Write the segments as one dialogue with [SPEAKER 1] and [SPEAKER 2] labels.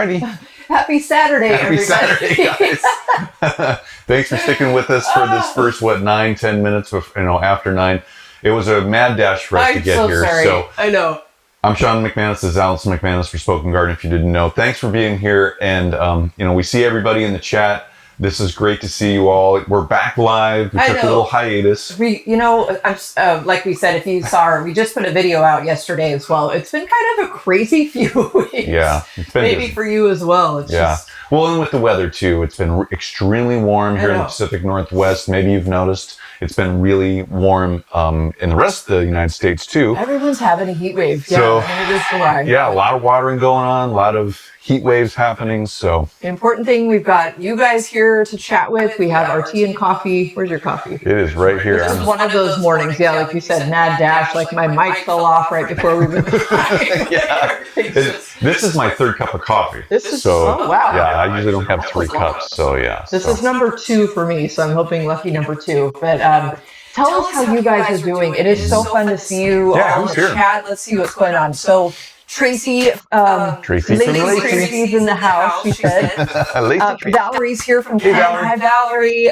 [SPEAKER 1] Alrighty.
[SPEAKER 2] Happy Saturday,
[SPEAKER 1] Happy
[SPEAKER 2] everybody.
[SPEAKER 1] Saturday, guys. Thanks for sticking with us for this first, 9-10 minutes after 9. It was a mad dash for us to get here.
[SPEAKER 2] Sorry.
[SPEAKER 1] So
[SPEAKER 2] I know.
[SPEAKER 1] I'm Sean McManus. This is Allison McManus for Spoken Garden, if you didn't know. Thanks for being here. And, we see everybody in the chat. This is great to see you all. We're back live. We took a little hiatus.
[SPEAKER 2] I'm like we said, if you saw, we just put a video out yesterday as well. It's been kind of a crazy few weeks.
[SPEAKER 1] Yeah. It's been
[SPEAKER 2] maybe for you as well. It's just...
[SPEAKER 1] Well, and with the weather too, it's been extremely warm here in the Pacific Northwest. Maybe you've noticed it's been really warm in the rest of the United States too.
[SPEAKER 2] Everyone's having a heat wave.
[SPEAKER 1] So,
[SPEAKER 2] it is July.
[SPEAKER 1] Yeah, a lot of watering going on, a lot of heat waves happening. So
[SPEAKER 2] the important thing, we've got you guys here to chat with. We have our tea and coffee. Where's your coffee?
[SPEAKER 1] It is right here.
[SPEAKER 2] This is one of those mornings, like you said, mad dash. Like my mic fell off right before we went.
[SPEAKER 1] This is my third cup of coffee.
[SPEAKER 2] Oh wow.
[SPEAKER 1] Yeah, I usually don't have 3 cups. So yeah.
[SPEAKER 2] This is number 2 for me, so I'm hoping lucky number 2. But tell us how you guys are doing. It is so fun to see you all in the chat. Let's see what's going on. So Tracy, Tracy's in the house, she said. Valerie's here from Canada. Hi, Valerie.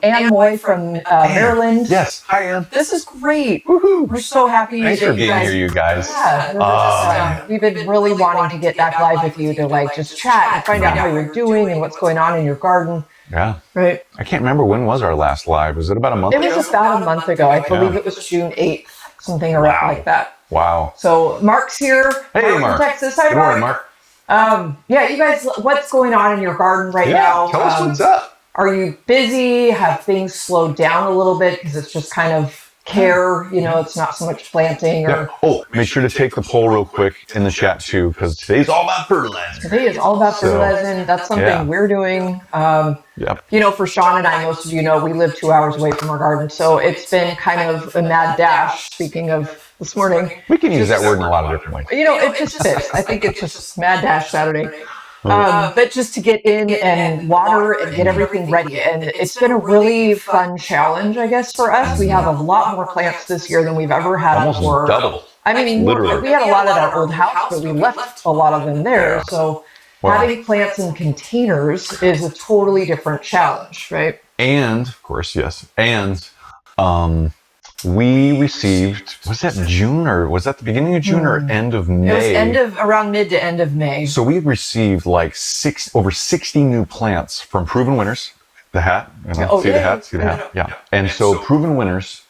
[SPEAKER 2] Ann Moy from Maryland.
[SPEAKER 1] Yes. Hi, Ann.
[SPEAKER 2] This is great. Woohoo. We're so happy.
[SPEAKER 1] Thanks for being here, you guys.
[SPEAKER 2] Yeah, we've been really wanting to get back live with you to just chat and find out how you're doing and what's going on in your garden.
[SPEAKER 1] Yeah.
[SPEAKER 2] Right.
[SPEAKER 1] I can't remember when was our last live. Was it about a month ago?
[SPEAKER 2] It was about a month ago. I believe it was June 8th, something around like that.
[SPEAKER 1] Wow.
[SPEAKER 2] So Mark's here.
[SPEAKER 1] Hey, Mark.
[SPEAKER 2] From Texas. Hi,
[SPEAKER 1] Good morning, Mark.
[SPEAKER 2] You guys, what's going on in your garden right now?
[SPEAKER 1] Tell us what's up.
[SPEAKER 2] Are you busy? Have things slowed down a little bit because it's just kind of care, it's not so much planting or...
[SPEAKER 1] Oh, make sure to take the poll real quick in the chat too, because today's all about fertilizing.
[SPEAKER 2] Today is all about fertilizing. That's something we're doing. For Sean and I, most of you know, we live 2 hours away from our garden, so it's been kind of a mad dash, speaking of this morning.
[SPEAKER 1] We can use that word in a lot of different ways.
[SPEAKER 2] It just fits. I think it's just mad dash Saturday. But just to get in and water and get everything ready. And it's been a really fun challenge, I guess, for us. We have a lot more plants this year than we've ever had before.
[SPEAKER 1] Almost double.
[SPEAKER 2] I mean,
[SPEAKER 1] literally.
[SPEAKER 2] We had a lot at our old house, but we left a lot of them there. So having plants in containers is a totally different challenge, right?
[SPEAKER 1] And, of course, yes. And we received, was that June or was that the beginning of June or end of May?
[SPEAKER 2] It was around mid to end of May.
[SPEAKER 1] So we received over 60 new plants from Proven Winners, the hat. See the hat? Yeah. And so Proven Winners,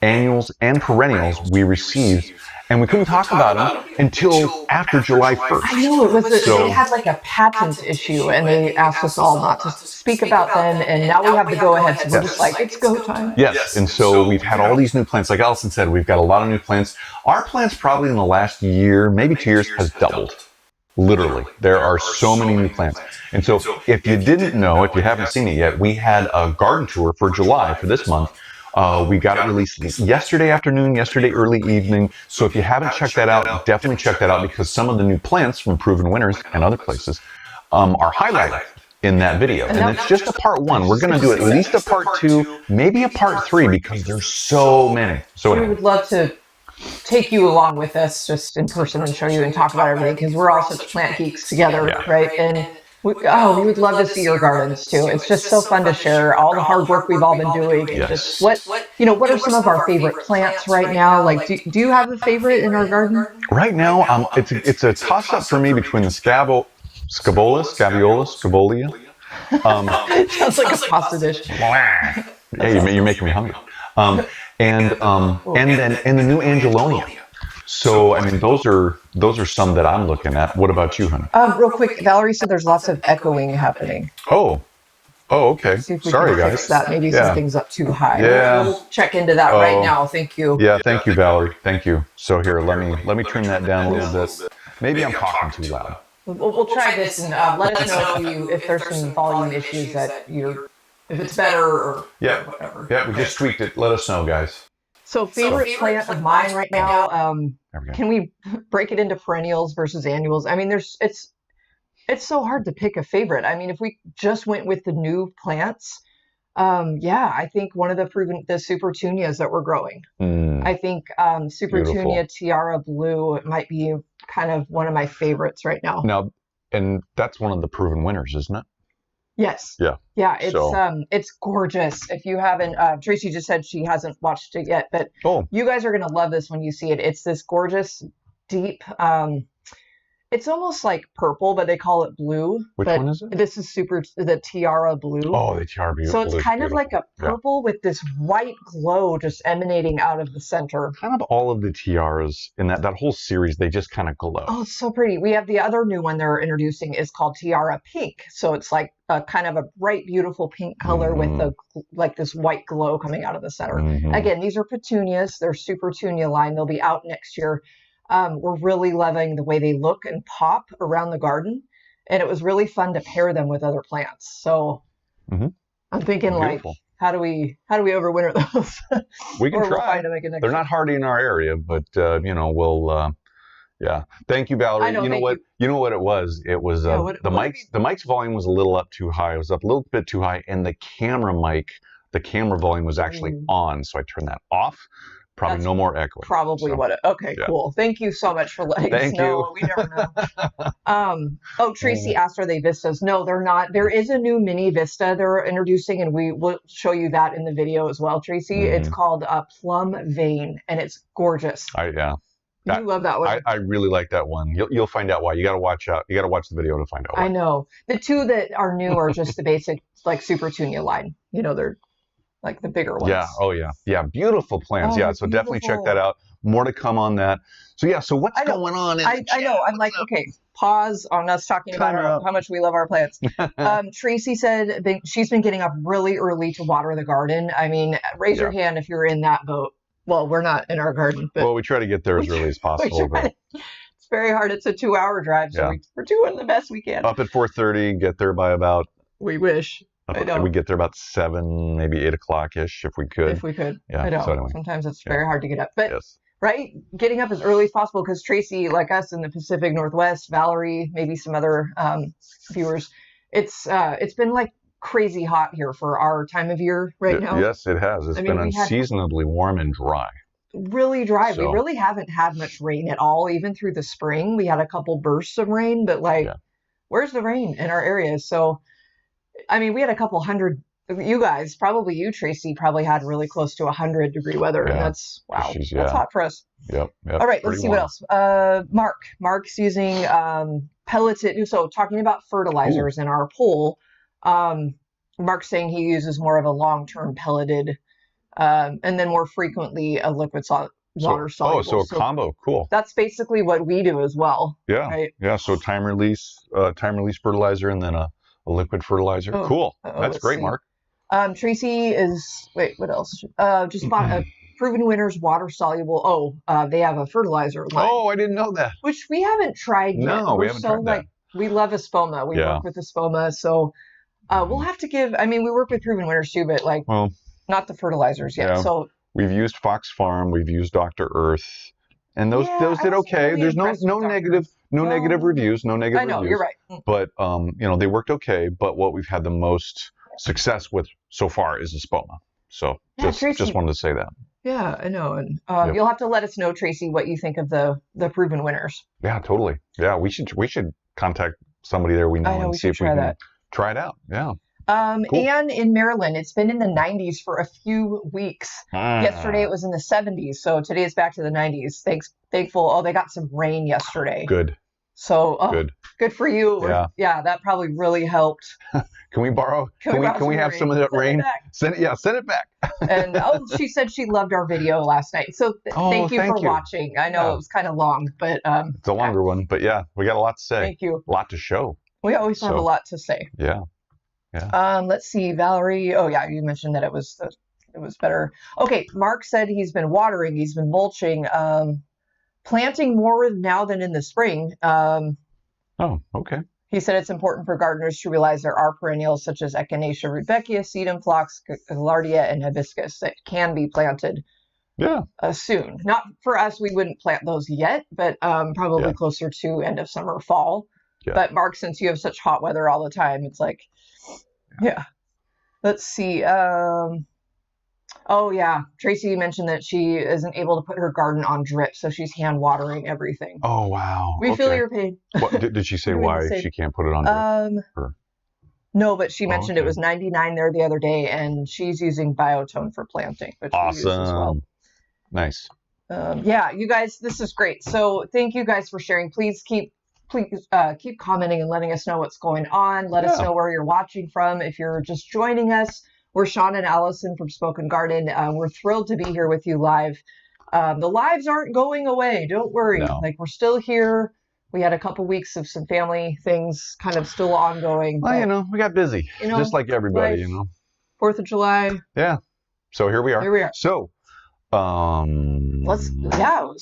[SPEAKER 1] annuals and perennials we received, and we couldn't talk about them until after July 1st.
[SPEAKER 2] I know, it had like a patent issue, and they asked us all not to speak about them, and now we have the go-ahead, so we're just like, it's go time.
[SPEAKER 1] Yes, and so we've had all these new plants. Like Allison said, we've got a lot of new plants. Our plants probably in the last year, maybe 2 years, has doubled. Literally. There are so many new plants. And so if you didn't know, if you haven't seen it yet, we had a garden tour for July, for this month. We got it released yesterday afternoon, yesterday early evening. So if you haven't checked that out, definitely check that out, because some of the new plants from Proven Winners and other places are highlighted in that video. And it's just a part 1. We're going to do at least a part 2, maybe a part 3, because there's so many. So
[SPEAKER 2] we would love to take you along with us just in person and show you and talk about everything, because we're all such plant geeks together, right? And we would love to see your gardens too. It's just so fun to share all the hard work we've all been doing. And just what are some of our favorite plants right now? Like, do you have a favorite in our garden?
[SPEAKER 1] Right now, it's a toss up for me between the Scabiolus.
[SPEAKER 2] Sounds like a pasta dish.
[SPEAKER 1] Yeah, you're making me hungry. And then the new Angelonia. So, I mean, those are some that I'm looking at. What about you, honey?
[SPEAKER 2] Real quick, Valerie said there's lots of echoing happening.
[SPEAKER 1] Oh, okay. Sorry, guys.
[SPEAKER 2] Fix that. Maybe something's up too high.
[SPEAKER 1] Yeah.
[SPEAKER 2] We'll check into that right now. Thank you.
[SPEAKER 1] Yeah, thank you, Valerie. Thank you. So here, let me turn that down a little bit. Maybe I'm talking too loud.
[SPEAKER 2] We'll try this and let us know if there's some volume issues that if it's better or whatever.
[SPEAKER 1] Yeah, we just tweaked it. Let us know, guys.
[SPEAKER 2] So favorite plant of mine right now, can we break it into perennials versus annuals? I mean, it's so hard to pick a favorite. I mean, if we just went with the new plants, I think one of the Supertunias that we're growing. I think Supertunia Tiara Blue might be kind of one of my favorites right now.
[SPEAKER 1] Now, And that's one of the proven winners, isn't it?
[SPEAKER 2] Yes.
[SPEAKER 1] Yeah.
[SPEAKER 2] Yeah. It's gorgeous. If you haven't, Tracy just said she hasn't watched it yet, but you guys are going to love this when you see it. It's this gorgeous, deep, it's almost like purple, but they call it blue.
[SPEAKER 1] Which one is it?
[SPEAKER 2] This is the Tiara blue.
[SPEAKER 1] Oh, the Tiara blue.
[SPEAKER 2] So it's kind of like a purple with this white glow just emanating out of the center.
[SPEAKER 1] Kind of all of the tiaras in that whole series, they just kind of glow.
[SPEAKER 2] Oh, it's so pretty. We have the other new one they're introducing is called Tiara Pink. So it's like a kind of a bright, beautiful pink color with this white glow coming out of the center. Again, these are petunias. They're super tunia line. They'll be out next year. We're really loving the way they look and pop around the garden. And it was really fun to pair them with other plants. So I'm thinking
[SPEAKER 1] beautiful.
[SPEAKER 2] Like, how do we overwinter those?
[SPEAKER 1] We can try.
[SPEAKER 2] We'll find them again next
[SPEAKER 1] They're
[SPEAKER 2] year.
[SPEAKER 1] not hardy in our area, but we'll yeah. Thank you, Valerie. You know what? You know what it was? It was the mic's volume was a little up too high. It was up a little bit too high, and the camera volume was actually on, so I turned that off. Probably no more echoing.
[SPEAKER 2] Probably okay, cool. Thank you so much for letting us know. We never know. Tracy asked, are they Vistas? No, they're not. There is a new mini Vista they're introducing, and we will show you that in the video as well, Tracy. It's called Plum Vein, and it's gorgeous.
[SPEAKER 1] You
[SPEAKER 2] love that one.
[SPEAKER 1] I really like that one. You'll find out why. You got to watch out. You got to watch the video to find out why.
[SPEAKER 2] I know. The two that are new are just the basic, like, Super Tunia line. They're like the bigger ones.
[SPEAKER 1] Yeah. Oh, yeah. Yeah. Beautiful plants. So definitely check that out. More to come on that. So what's going on? I
[SPEAKER 2] know. I'm like, okay, pause on us talking about how much we love our plants. Tracy said she's been getting up really early to water the garden. I mean, raise your hand if you're in that boat. Well, we're not in our garden, but
[SPEAKER 1] we try to get there as early as possible.
[SPEAKER 2] It's very hard. It's a 2-hour drive, so we're doing the best we can.
[SPEAKER 1] Up at 4:30, get there by about.
[SPEAKER 2] We wish. I know.
[SPEAKER 1] We get there about 7, maybe 8 o'clock-ish if we could.
[SPEAKER 2] If we could.
[SPEAKER 1] Yeah.
[SPEAKER 2] I know.
[SPEAKER 1] So anyway.
[SPEAKER 2] Sometimes it's very hard to get up. But, right, getting up as early as possible, because Tracy, like us in the Pacific Northwest, Valerie, maybe some other viewers, it's been like crazy hot here for our time of year right now.
[SPEAKER 1] Yes, it has. It's been unseasonably warm and dry.
[SPEAKER 2] Really dry. We really haven't had much rain at all, even through the spring. We had a couple bursts of rain, but where's the rain in our area? So, I mean, we had a couple hundred. You guys, probably you, Tracy, probably had really close to 100-degree weather, and that's that's hot for us.
[SPEAKER 1] Yep.
[SPEAKER 2] All right, let's see what else. Mark's using pelleted. So, talking about fertilizers in our poll, Mark's saying he uses more of a long-term pelleted, and then more frequently a liquid water soluble.
[SPEAKER 1] So a combo, cool.
[SPEAKER 2] That's basically what we do as well.
[SPEAKER 1] Yeah,
[SPEAKER 2] right?
[SPEAKER 1] Yeah. So time release fertilizer, and then a liquid fertilizer. Cool. That's great, Mark.
[SPEAKER 2] Tracy is, what else? Just bought a Proven Winners water soluble. They have a fertilizer line.
[SPEAKER 1] Oh, I didn't know that.
[SPEAKER 2] Which we haven't tried yet.
[SPEAKER 1] No, we haven't tried that.
[SPEAKER 2] We love Espoma. We work with Espoma. So we'll have to give, we work with Proven Winners too, but not the fertilizers yet. Yeah. So
[SPEAKER 1] we've used Fox Farm. We've used Dr. Earth. And those did okay.
[SPEAKER 2] Really
[SPEAKER 1] There's no negative reviews. No negative reviews.
[SPEAKER 2] I know, you're right.
[SPEAKER 1] But they worked okay. But what we've had the most success with so far is Espoma. So just wanted to say that.
[SPEAKER 2] Yeah, I know. And you'll have to let us know, Tracy, what you think of the Proven Winners.
[SPEAKER 1] Yeah, totally. Yeah, we should contact somebody there we know and see if we can try it out. Yeah.
[SPEAKER 2] Cool. And in Maryland, it's been in the 90s for a few weeks. Yesterday it was in the 70s, so today it's back to the 90s. Thankful. They got some rain yesterday.
[SPEAKER 1] Good.
[SPEAKER 2] So good for you.
[SPEAKER 1] Yeah,
[SPEAKER 2] that probably really helped.
[SPEAKER 1] Can we borrow? Can we have some of that rain? Send it back.
[SPEAKER 2] And she said she loved our video last night. So thank you for watching. I know it was kind of long, but
[SPEAKER 1] it's a longer one. But we got a lot to say.
[SPEAKER 2] Thank you.
[SPEAKER 1] A lot to show.
[SPEAKER 2] We always have a lot to say.
[SPEAKER 1] Yeah. Yeah.
[SPEAKER 2] Let's see, Valerie. Oh yeah, you mentioned that it was better. Okay, Mark said he's been watering, he's been mulching, planting more now than in the spring.
[SPEAKER 1] Okay.
[SPEAKER 2] He said it's important for gardeners to realize there are perennials such as Echinacea rudbeckia, sedum phlox, gaillardia, and hibiscus that can be planted. Soon. Not for us, we wouldn't plant those yet, but probably closer to end of summer, fall. Yeah. But Mark, since you have such hot weather all the time, it's like, let's see. Oh yeah, Tracy mentioned that she isn't able to put her garden on drip, so she's hand watering everything.
[SPEAKER 1] Oh wow.
[SPEAKER 2] We feel
[SPEAKER 1] Okay.
[SPEAKER 2] your pain.
[SPEAKER 1] What did she say
[SPEAKER 2] We're doing the
[SPEAKER 1] why
[SPEAKER 2] same.
[SPEAKER 1] she can't put it on drip? Or-
[SPEAKER 2] No, but she mentioned it
[SPEAKER 1] okay.
[SPEAKER 2] was 99 there the other day, and she's using biotone for planting, which we use as well.
[SPEAKER 1] Awesome. Nice.
[SPEAKER 2] Yeah, you guys, this is great. So thank you guys for sharing. Please keep commenting and letting us know what's going on. Let us know where you're watching from. If you're just joining us, we're Sean and Allison from Spoken Garden. We're thrilled to be here with you live. The lives aren't going away. Don't worry.
[SPEAKER 1] No.
[SPEAKER 2] Like, we're still here. We had a couple weeks of some family things kind of still ongoing.
[SPEAKER 1] Well, you know, we got busy, just like everybody,
[SPEAKER 2] life,
[SPEAKER 1] you know.
[SPEAKER 2] 4th of July.
[SPEAKER 1] Yeah. So here we are.
[SPEAKER 2] Here we are.
[SPEAKER 1] So,
[SPEAKER 2] So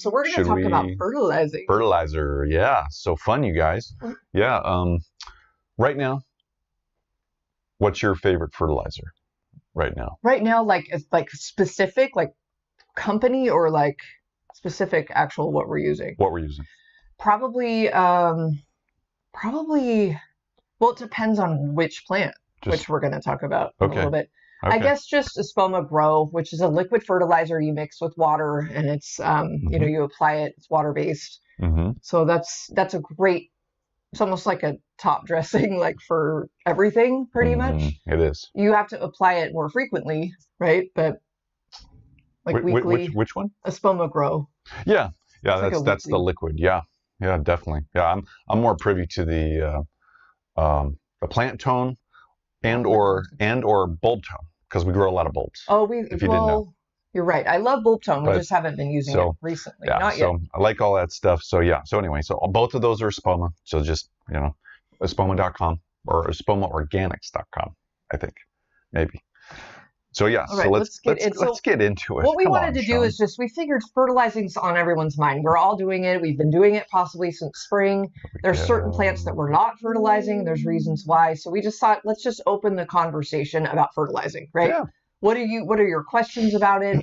[SPEAKER 2] we're going to talk about fertilizing.
[SPEAKER 1] Fertilizer, yeah. So fun, you guys. Yeah. Right now, what's your favorite fertilizer right now?
[SPEAKER 2] Right now, like specific, like company, or like specific actual what we're using?
[SPEAKER 1] What we're using?
[SPEAKER 2] Probably, well, it depends on which plant, which we're going to talk about in a little bit. Okay. I guess just Espoma Grow, which is a liquid fertilizer you mix with water, and it's, you know, you apply it, it's water-based. So that's a great, it's almost like a top dressing, like for everything, pretty much.
[SPEAKER 1] It is.
[SPEAKER 2] You have to apply it more frequently, right? But like weekly.
[SPEAKER 1] Which one?
[SPEAKER 2] Espoma Grow.
[SPEAKER 1] Yeah. Yeah, that's the liquid. Yeah. Yeah, definitely. Yeah, I'm more privy to the plant tone and or bulb tone, because we grow a lot of bulbs.
[SPEAKER 2] Oh, if you didn't know. You're right. I love bulb tone. We just haven't been using it recently.
[SPEAKER 1] Yeah,
[SPEAKER 2] not yet.
[SPEAKER 1] So I like all that stuff. So yeah. So anyway, so both of those are Espoma. So just, you know, espoma.com or espomaorganics.com, I think, maybe. So yeah,
[SPEAKER 2] right,
[SPEAKER 1] so let's get into it.
[SPEAKER 2] What we wanted to do is just, we figured fertilizing's on everyone's mind. We're all doing it. We've been doing it possibly since spring. There's certain plants that we're not fertilizing. There's reasons why. So we just thought, let's just open the conversation about fertilizing, right? Yeah. What are your questions about it?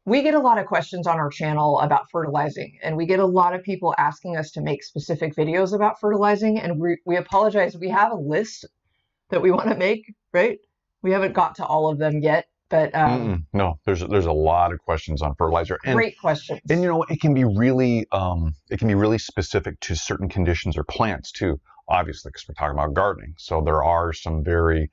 [SPEAKER 2] We get a lot of questions on our channel about fertilizing, and we get a lot of people asking us to make specific videos about fertilizing, and we apologize. We have a list that we want to make, right? We haven't got to all of them yet, but
[SPEAKER 1] no, there's a lot of questions on fertilizer. And,
[SPEAKER 2] great questions.
[SPEAKER 1] And you know, it can be really specific to certain conditions or plants too. Obviously, because we're talking about gardening, so there are some very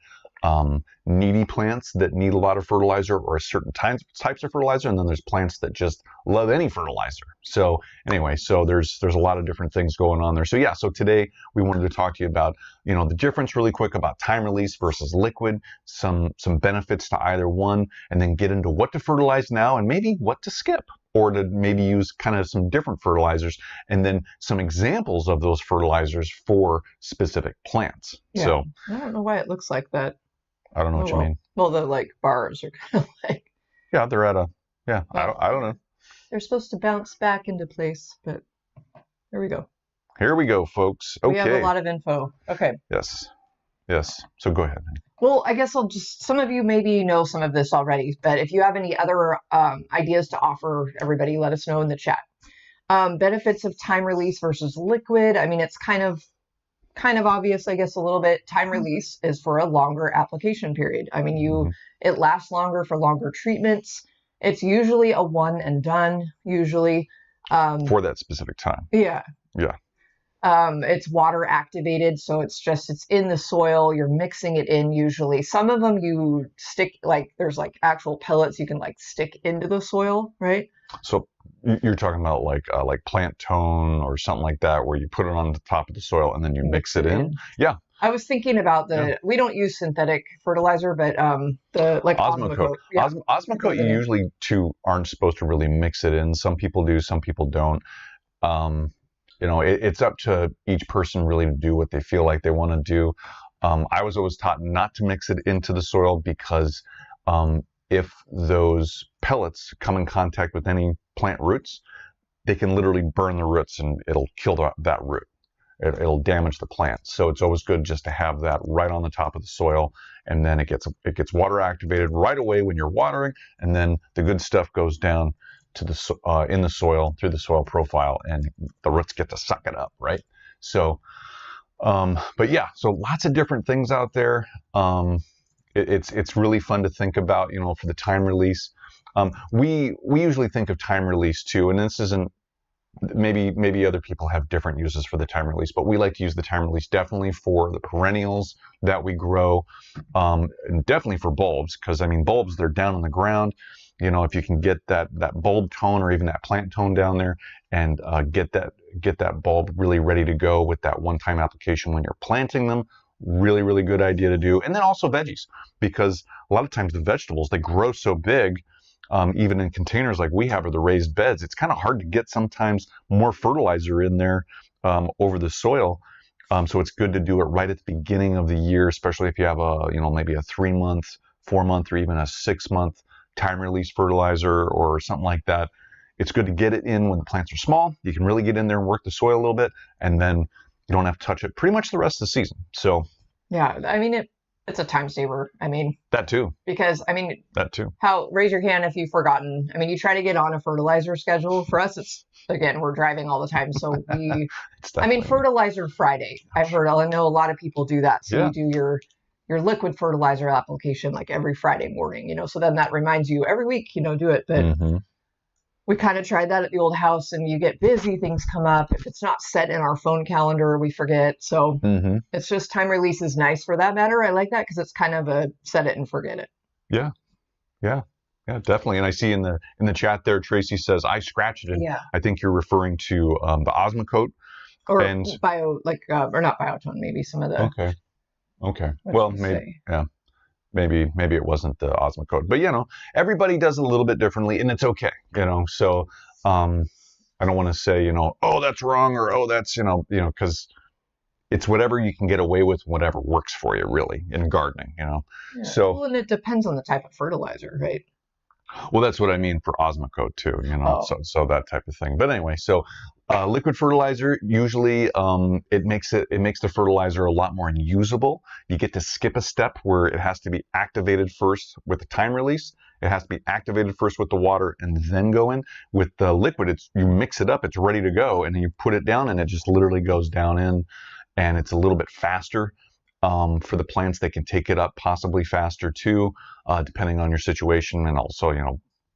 [SPEAKER 1] needy plants that need a lot of fertilizer, or certain types of fertilizer, and then there's plants that just love any fertilizer. So anyway, so there's a lot of different things going on there. So yeah, so today we wanted to talk to you about, you know, the difference really quick about time release versus liquid, some benefits to either one, and then get into what to fertilize now and maybe what to skip, or to maybe use kind of some different fertilizers, and then some examples of those fertilizers for specific plants.
[SPEAKER 2] Yeah.
[SPEAKER 1] So
[SPEAKER 2] I don't know why it looks like that.
[SPEAKER 1] I don't know what you mean.
[SPEAKER 2] Well, the like bars are kind of like.
[SPEAKER 1] Yeah, they're at a. Yeah, I don't know.
[SPEAKER 2] They're supposed to bounce back into place, but here we go.
[SPEAKER 1] Here we go, folks. Okay.
[SPEAKER 2] We have a lot of info. Okay.
[SPEAKER 1] Yes. So go ahead.
[SPEAKER 2] Well, I guess some of you maybe know some of this already, but if you have any other ideas to offer everybody, let us know in the chat. Benefits of time release versus liquid. I mean, it's kind of obvious, I guess, a little bit. Time release is for a longer application period. I mean, it lasts longer for longer treatments. It's usually a one and done, usually.
[SPEAKER 1] For that specific time.
[SPEAKER 2] Yeah.
[SPEAKER 1] Yeah.
[SPEAKER 2] It's water activated, so it's in the soil. You're mixing it in usually. Some of them you stick, like there's like actual pellets you can like stick into the soil, right?
[SPEAKER 1] So you're talking about like plant tone or something like that, where you put it on the top of the soil and then you mix it in. Yeah.
[SPEAKER 2] I was thinking about we don't use synthetic fertilizer, but the like
[SPEAKER 1] Osmocote.
[SPEAKER 2] Yeah.
[SPEAKER 1] Osmocote, you usually aren't supposed to really mix it in. Some people do, some people don't. You know, it's up to each person really to do what they feel like they want to do. I was always taught not to mix it into the soil, because if those pellets come in contact with any plant roots, they can literally burn the roots and it'll kill that root. It'll damage the plant. So it's always good just to have that right on the top of the soil, and then it gets water activated right away when you're watering, and then the good stuff goes down to the in the soil through the soil profile, and the roots get to suck it up, right? So, but yeah, so lots of different things out there. it's really fun to think about, for the time release. We usually think of time release too, and this isn't, maybe other people have different uses for the time release, but we like to use the time release definitely for the perennials that we grow, and definitely for bulbs, because I mean bulbs, they're down on the ground. If you can get that bulb tone or even that plant tone down there, and get that bulb really ready to go with that one-time application when you're planting them, really, really good idea to do. And then also veggies, because a lot of times the vegetables, they grow so big, even in containers like we have or the raised beds, it's kind of hard to get sometimes more fertilizer in there over the soil. So it's good to do it right at the beginning of the year, especially if you have maybe a 3-month, 4-month, or even a 6-month time release fertilizer or something like that. It's good to get it in when the plants are small. You can really get in there and work the soil a little bit, and then you don't have to touch it pretty much the rest of the season. So
[SPEAKER 2] yeah, I mean, it's a time saver. I mean,
[SPEAKER 1] that too.
[SPEAKER 2] Because I mean,
[SPEAKER 1] that too.
[SPEAKER 2] Raise your hand if you've forgotten. I mean, you try to get on a fertilizer schedule. For us, it's, again, we're driving all the time, so Fertilizer Friday. I know a lot of people do that. So you do your liquid fertilizer application like every Friday morning, so then that reminds you every week, do it. But we kind of tried that at the old house, and you get busy, things come up. If it's not set in our phone calendar, we forget. So it's just time release is nice for that matter. I like that because it's kind of a set it and forget it.
[SPEAKER 1] Yeah, definitely. And I see in the chat there, Tracy says, I scratched it.
[SPEAKER 2] Yeah.
[SPEAKER 1] I think you're referring to the Osmocote.
[SPEAKER 2] Or or not Biotone, maybe some of the.
[SPEAKER 1] Okay. Well, maybe it wasn't the Osmocote, but everybody does it a little bit differently, and it's okay. So I don't want to say oh, that's wrong, or oh, that's because it's whatever you can get away with, whatever works for you, really, in gardening.
[SPEAKER 2] Yeah.
[SPEAKER 1] So
[SPEAKER 2] well, and it depends on the type of fertilizer, right?
[SPEAKER 1] Well, that's what I mean for Osmocote too, so that type of thing. But anyway, so liquid fertilizer, usually it makes the fertilizer a lot more usable. You get to skip a step where it has to be activated first with the time release. It has to be activated first with the water and then go in. With the liquid, you mix it up, it's ready to go, and then you put it down, and it just literally goes down in, and it's a little bit faster. For the plants, they can take it up possibly faster too, depending on your situation, and also,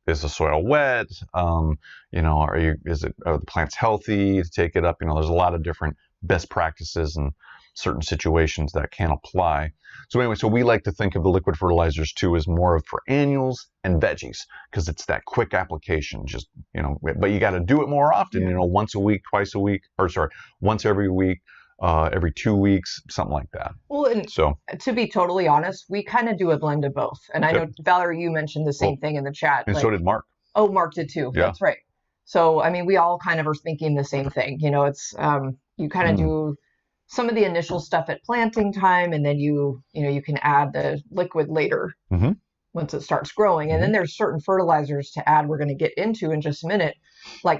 [SPEAKER 1] is the soil wet? Are the plants healthy to take it up? There's a lot of different best practices and certain situations that can apply. So anyway, so we like to think of the liquid fertilizers too as more of for annuals and veggies, because it's that quick application. Just but you got to do it more often. Once a week, twice a week, once every week. Every 2 weeks, something like that.
[SPEAKER 2] Well, and so to be totally honest, we kind of do a blend of both. And I know, Valerie, you mentioned the same thing in the chat.
[SPEAKER 1] And so did Mark.
[SPEAKER 2] Oh, Mark did too. Yeah. That's right. So, we all kind of are thinking the same thing. It's, you kind of do some of the initial stuff at planting time, and then you can add the liquid later once it starts growing. And then there's certain fertilizers to add we're going to get into in just a minute, like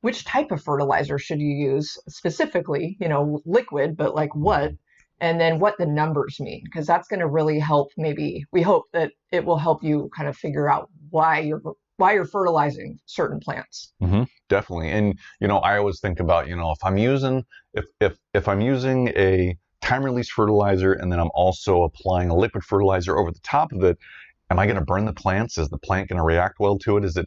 [SPEAKER 2] which type of fertilizer should you use specifically, liquid, but like what, and then what the numbers mean, because that's going to really help. Maybe we hope that it will help you kind of figure out why you're fertilizing certain plants.
[SPEAKER 1] Definitely. And, I always think about, if I'm using a time release fertilizer, and then I'm also applying a liquid fertilizer over the top of it, am I going to burn the plants? Is the plant going to react well to it? Is it,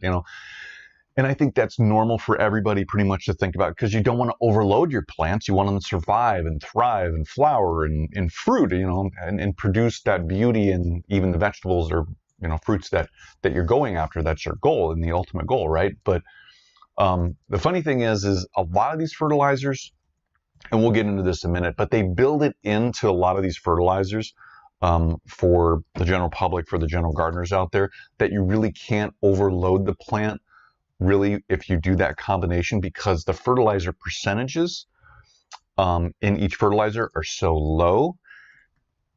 [SPEAKER 1] And I think that's normal for everybody pretty much to think about, because you don't want to overload your plants. You want them to survive and thrive and flower and fruit, and produce that beauty, and even the vegetables or, fruits that you're going after. That's your goal and the ultimate goal, right? But the funny thing is a lot of these fertilizers, and we'll get into this in a minute, but they build it into a lot of these fertilizers for the general public, for the general gardeners out there, that you really can't overload the plant. Really, if you do that combination, because the fertilizer percentages in each fertilizer are so low,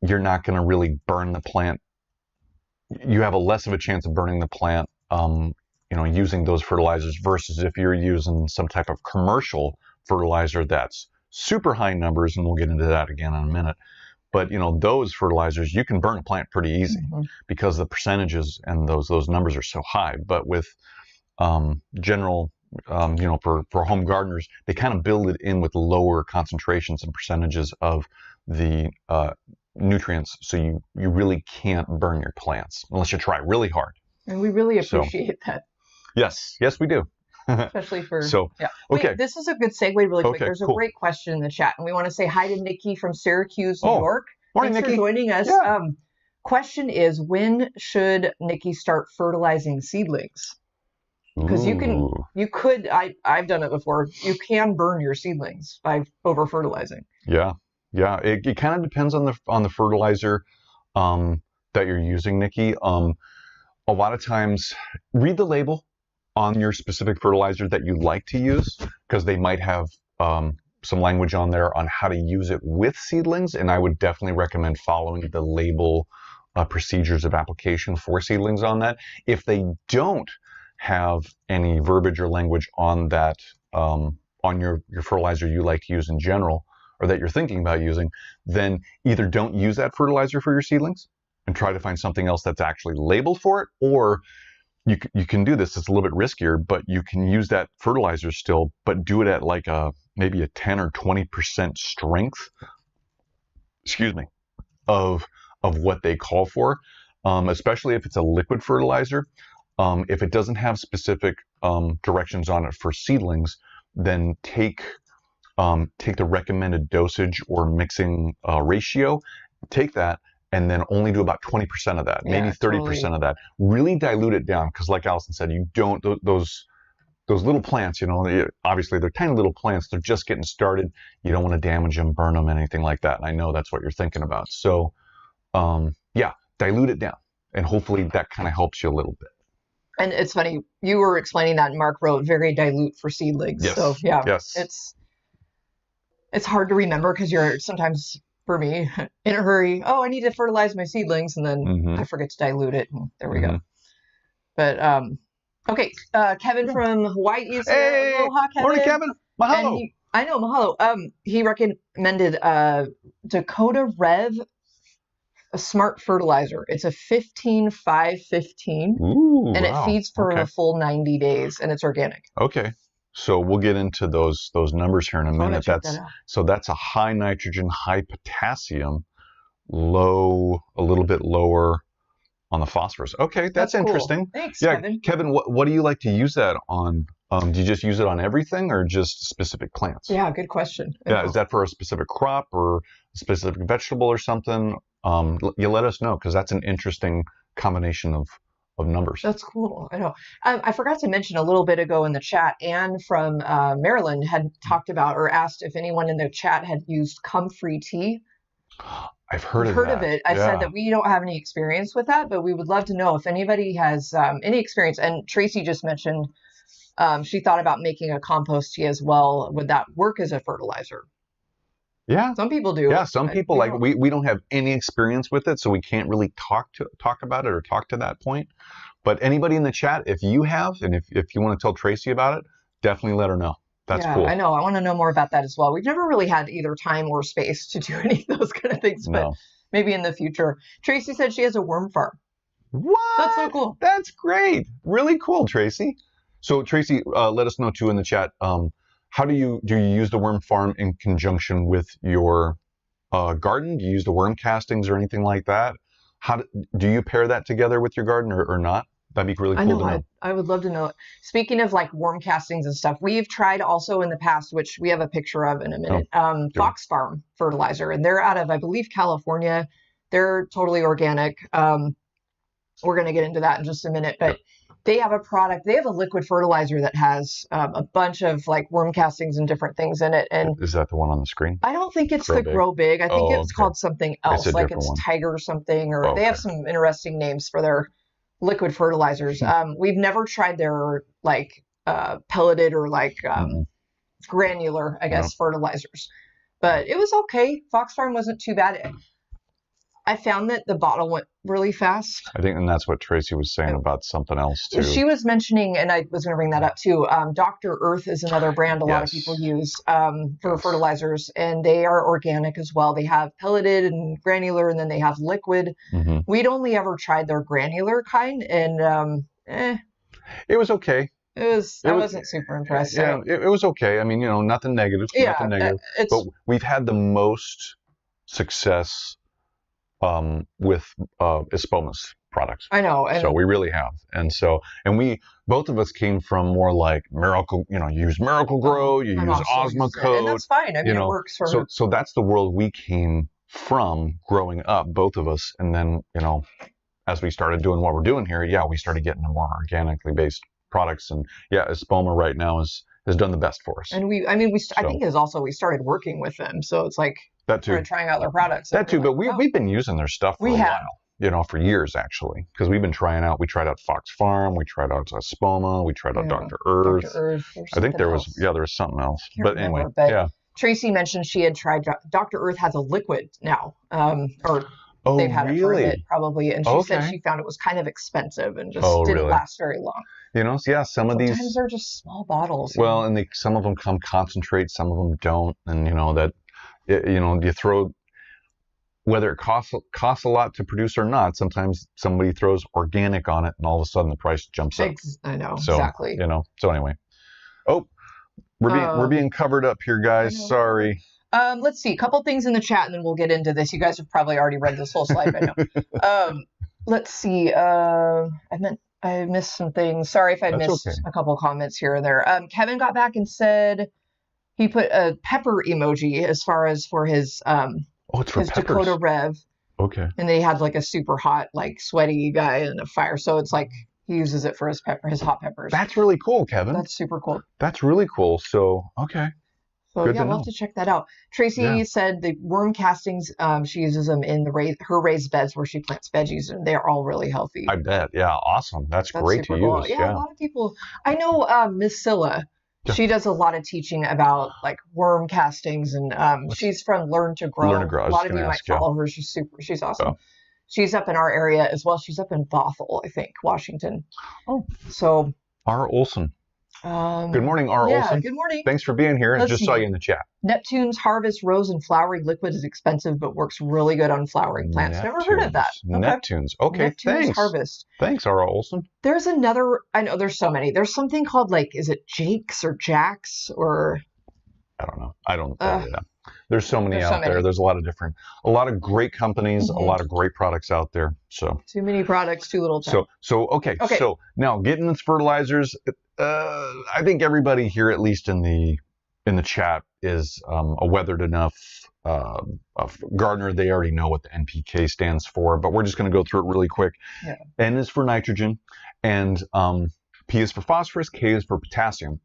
[SPEAKER 1] you're not going to really burn the plant. You have a less of a chance of burning the plant, using those fertilizers, versus if you're using some type of commercial fertilizer that's super high numbers, and we'll get into that again in a minute. But those fertilizers, you can burn a plant pretty easy because the percentages and those numbers are so high. But with general, for home gardeners, they kind of build it in with lower concentrations and percentages of the nutrients, so you really can't burn your plants unless you try really hard.
[SPEAKER 2] And we really appreciate that.
[SPEAKER 1] Yes, we do.
[SPEAKER 2] Especially for
[SPEAKER 1] okay.
[SPEAKER 2] Wait, this is a good segue really quick. There's a
[SPEAKER 1] cool.
[SPEAKER 2] great question in the chat, and we want to say hi to Nikki from Syracuse, New York.
[SPEAKER 1] Morning,
[SPEAKER 2] Thanks
[SPEAKER 1] Nikki.
[SPEAKER 2] for joining us.
[SPEAKER 1] Yeah.
[SPEAKER 2] Question is, when should Nikki start fertilizing seedlings? Because I've done it before. You can burn your seedlings by over fertilizing.
[SPEAKER 1] Yeah. It kind of depends on the fertilizer that you're using, Nikki. A lot of times, read the label on your specific fertilizer that you like to use, because they might have some language on there on how to use it with seedlings, and I would definitely recommend following the label procedures of application for seedlings on that. If they don't have any verbiage or language on that, on your fertilizer you like to use in general, or that you're thinking about using, then either don't use that fertilizer for your seedlings and try to find something else that's actually labeled for it, or you can do this. It's a little bit riskier, but you can use that fertilizer still, but do it at like maybe a 10 or 20% strength, of what they call for, especially if it's a liquid fertilizer. If it doesn't have specific directions on it for seedlings, then take the recommended dosage or mixing ratio, take that, and then only do about 20% of that, maybe 30% of that. Really dilute it down, because like Allison said, you don't, those little plants, obviously they're tiny little plants, they're just getting started. You don't want to damage them, burn them, anything like that. And I know that's what you're thinking about. So, dilute it down, and hopefully that kind of helps you a little bit.
[SPEAKER 2] And it's funny, you were explaining that, and Mark wrote very dilute for seedlings.
[SPEAKER 1] Yes.
[SPEAKER 2] So it's hard to remember, because you're sometimes, for me, in a hurry. Oh, I need to fertilize my seedlings, and then I forget to dilute it. And there we go. But okay, Kevin from Hawaii is
[SPEAKER 1] hey,
[SPEAKER 2] aloha, Kevin.
[SPEAKER 1] Morning, Kevin. Mahalo.
[SPEAKER 2] I know, mahalo. He recommended Dakota Rev, a smart fertilizer. It's a 15-5-15, and it feeds for a full 90 days, and it's organic.
[SPEAKER 1] Okay. So we'll get into those numbers here in a minute. That's a high nitrogen, high potassium, a little bit lower on the phosphorus. Okay, that's interesting.
[SPEAKER 2] Cool. Thanks,
[SPEAKER 1] yeah,
[SPEAKER 2] Kevin.
[SPEAKER 1] Kevin, what do you like to use that on? Do you just use it on everything, or just specific plants?
[SPEAKER 2] Yeah, good question.
[SPEAKER 1] Yeah, is that for a specific crop or a specific vegetable or something? You let us know, because that's an interesting combination of numbers.
[SPEAKER 2] That's cool. I know. I forgot to mention a little bit ago in the chat, Anne from Maryland had talked about, or asked if anyone in the chat had used comfrey tea.
[SPEAKER 1] I've heard of
[SPEAKER 2] it. I said that we don't have any experience with that, but we would love to know if anybody has any experience. And Tracy just mentioned she thought about making a compost tea as well. Would that work as a fertilizer?
[SPEAKER 1] Yeah.
[SPEAKER 2] Some people do.
[SPEAKER 1] Yeah, some people, we don't have any experience with it, so we can't really talk about it or talk to that point. But anybody in the chat, if you have, and if you want to tell Tracy about it, definitely let her know. That's cool.
[SPEAKER 2] I know. I want to know more about that as well. We've never really had either time or space to do any of those kind of things, but maybe in the future. Tracy said she has a worm farm.
[SPEAKER 1] What?
[SPEAKER 2] That's so cool.
[SPEAKER 1] That's great. Really cool, Tracy. So Tracy, let us know too in the chat. How do you use the worm farm in conjunction with your garden? Do you use the worm castings or anything like that? How do you pair that together with your garden or not? That'd be really cool to know.
[SPEAKER 2] I would love to know. Speaking of like worm castings and stuff, we've tried also in the past, which we have a picture of in a minute, Fox Farm fertilizer, and they're out of, I believe, California. They're totally organic. We're going to get into that in just a minute, but they have a product. They have a liquid fertilizer that has a bunch of like worm castings and different things in it. And
[SPEAKER 1] is that the one on the screen?
[SPEAKER 2] I don't think it's Grow Big. I think it's called something else, like it's
[SPEAKER 1] one.
[SPEAKER 2] Tiger something, or they have some interesting names for their liquid fertilizers. We've never tried their like pelleted or like granular, I guess, fertilizers, but it was okay. Fox Farm wasn't too bad. I found that the bottle went really fast.
[SPEAKER 1] I think, and that's what Tracy was saying about something else too.
[SPEAKER 2] She was mentioning, and I was going to bring that up too. Dr. Earth is another brand a lot of people use for fertilizers, and they are organic as well. They have pelleted and granular, and then they have liquid. We'd only ever tried their granular kind, and
[SPEAKER 1] it was okay.
[SPEAKER 2] I wasn't super impressed.
[SPEAKER 1] Yeah, it was okay. I mean, nothing negative. Nothing negative. But we've had the most success with Espoma's products.
[SPEAKER 2] I know. And
[SPEAKER 1] so we really have. And we, both of us came from more like Miracle, you use Miracle Grow, you use Osmo Code.
[SPEAKER 2] And that's fine. I mean, it works for
[SPEAKER 1] So that's the world we came from growing up, both of us. And then, as we started doing what we're doing here, we started getting the more organically based products. And Espoma right now has done the best for us.
[SPEAKER 2] And I think is also we started working with them. So it's like
[SPEAKER 1] that too.
[SPEAKER 2] Started trying out their products.
[SPEAKER 1] That too, but we've been using their stuff for a while. For years actually, because we've been trying out. We tried out Fox Farm, we tried out Espoma, we tried out Dr. Earth. I think there was something else. But anyway,
[SPEAKER 2] Tracy mentioned she had tried Dr. Earth has a liquid now, they've had it for a bit probably, and she said she found it was kind of expensive and just didn't last very long.
[SPEAKER 1] Some of these
[SPEAKER 2] sometimes they're just small bottles.
[SPEAKER 1] Well, and some of them come concentrate, some of them don't, and you throw. Whether it costs a lot to produce or not, sometimes somebody throws organic on it, and all of a sudden the price jumps up.
[SPEAKER 2] I know, exactly.
[SPEAKER 1] So anyway, we're being covered up here, guys. Sorry.
[SPEAKER 2] Let's see, a couple things in the chat, and then we'll get into this. You guys have probably already read this whole slide by now. Let's see. I missed some things. Sorry if I missed a couple comments here or there. Kevin got back and said he put a pepper emoji as far as for his
[SPEAKER 1] it's for
[SPEAKER 2] his Dakota Rev.
[SPEAKER 1] Okay.
[SPEAKER 2] And then he had like a super hot, like sweaty guy in a fire. So it's like he uses it for his hot peppers.
[SPEAKER 1] That's really cool, Kevin.
[SPEAKER 2] That's super cool.
[SPEAKER 1] That's really cool. So, okay.
[SPEAKER 2] So we'll have to check that out. Tracy said the worm castings, she uses them in her raised beds where she plants veggies, and they're all really healthy.
[SPEAKER 1] I bet. Yeah, awesome. That's great to
[SPEAKER 2] cool.
[SPEAKER 1] use.
[SPEAKER 2] Yeah, a lot of people. I know Miss Scylla. She does a lot of teaching about like worm castings, and she's from Learn to Grow.
[SPEAKER 1] Learn to Grow.
[SPEAKER 2] A lot of you might follow her. She's awesome. She's up in our area as well. She's up in Bothell, I think, Washington. So
[SPEAKER 1] R. Olson. Good morning, R. Olson.
[SPEAKER 2] Good morning.
[SPEAKER 1] Thanks for being here. I just saw you in the chat.
[SPEAKER 2] Neptune's Harvest Rose and Flowering Liquid is expensive, but works really good on flowering plants. Never heard of that.
[SPEAKER 1] Neptune's. Okay,
[SPEAKER 2] Neptune's Harvest.
[SPEAKER 1] Thanks, R. Olson.
[SPEAKER 2] There's another, I know there's so many. There's something called is it Jake's or Jack's or?
[SPEAKER 1] I don't know. I don't know. There's so many out there. There's a lot of great companies, a lot of great products out there. So
[SPEAKER 2] too many products, too little time.
[SPEAKER 1] Okay. So now getting into fertilizers, I think everybody here, at least in the chat, is a weathered enough gardener. They already know what the NPK stands for, but we're just going to go through it really quick. N is for nitrogen, and P is for phosphorus, K is for potassium.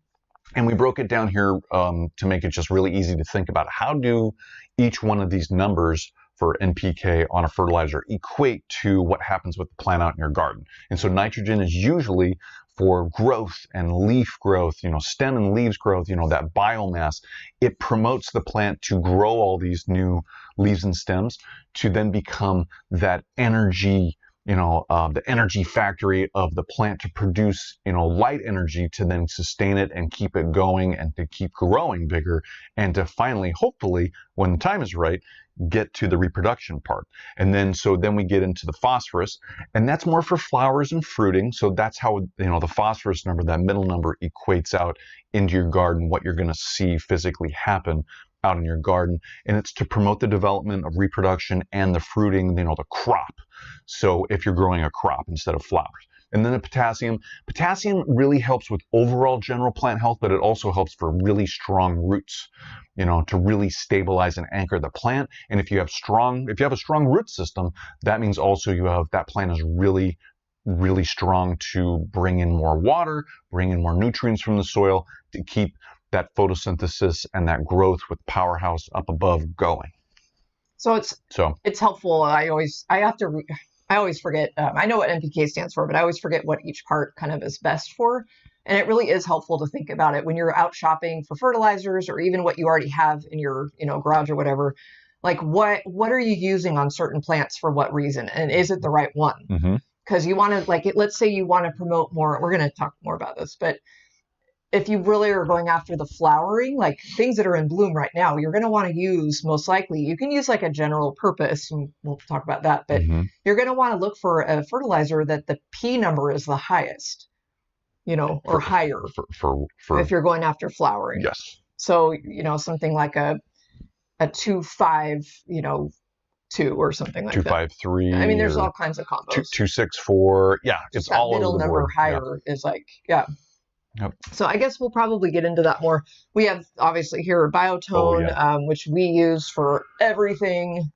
[SPEAKER 1] And we broke it down here to make it just really easy to think about how do each one of these numbers for NPK on a fertilizer equate to what happens with the plant out in your garden. And so nitrogen is usually for growth and leaf growth, stem and leaves growth, that biomass. It promotes the plant to grow all these new leaves and stems to then become that energy, the energy factory of the plant to produce, light energy to then sustain it and keep it going and to keep growing bigger and to finally, hopefully, when the time is right, get to the reproduction part. And then, then we get into the phosphorus, and that's more for flowers and fruiting. So that's how, the phosphorus number, that middle number, equates out into your garden, what you're going to see physically happen out in your garden, and it's to promote the development of reproduction and the fruiting, the crop. So if you're growing a crop instead of flowers. And then the potassium really helps with overall general plant health, but it also helps for really strong roots, to really stabilize and anchor the plant. And if you have a strong root system, that means also that plant is really, really strong to bring in more water, bring in more nutrients from the soil to keep that photosynthesis and that growth with powerhouse up above going.
[SPEAKER 2] So it's helpful. I always forget. I know what NPK stands for, but I always forget what each part kind of is best for. And it really is helpful to think about it when you're out shopping for fertilizers, or even what you already have in your garage or whatever. Like what are you using on certain plants for what reason, and is it the right one? Because you want to let's say you want to promote more. We're going to talk more about this, but if you really are going after the flowering, like things that are in bloom right now, you're going to want to use, most likely, you can use like a general purpose, and we'll talk about that, but you're going to want to look for a fertilizer that the P number is the highest, or higher
[SPEAKER 1] for
[SPEAKER 2] if you're going after flowering.
[SPEAKER 1] Yes.
[SPEAKER 2] So, something like a 2,5, 2 or something like
[SPEAKER 1] 253.
[SPEAKER 2] that. I mean, there's all kinds of combos.
[SPEAKER 1] 264. Yeah, it's
[SPEAKER 2] that
[SPEAKER 1] all
[SPEAKER 2] middle
[SPEAKER 1] over the
[SPEAKER 2] number
[SPEAKER 1] board.
[SPEAKER 2] higher is like, yeah.
[SPEAKER 1] Yep.
[SPEAKER 2] So I guess we'll probably get into that more. We have obviously here Biotone, which we use for everything.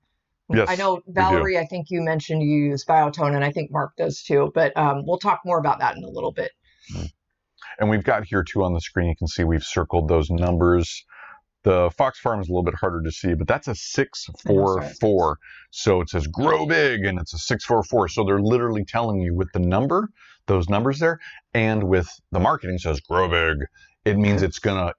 [SPEAKER 1] Yes,
[SPEAKER 2] I know, Valerie, I think you mentioned you use Biotone, and I think Mark does too, but we'll talk more about that in a little bit.
[SPEAKER 1] And we've got here too on the screen, you can see we've circled those numbers. The Fox Farm is a little bit harder to see, but that's a 644. So it says grow big, and it's a 644. So they're literally telling you with the number, those numbers there, and with the marketing says grow big, it means it's gonna,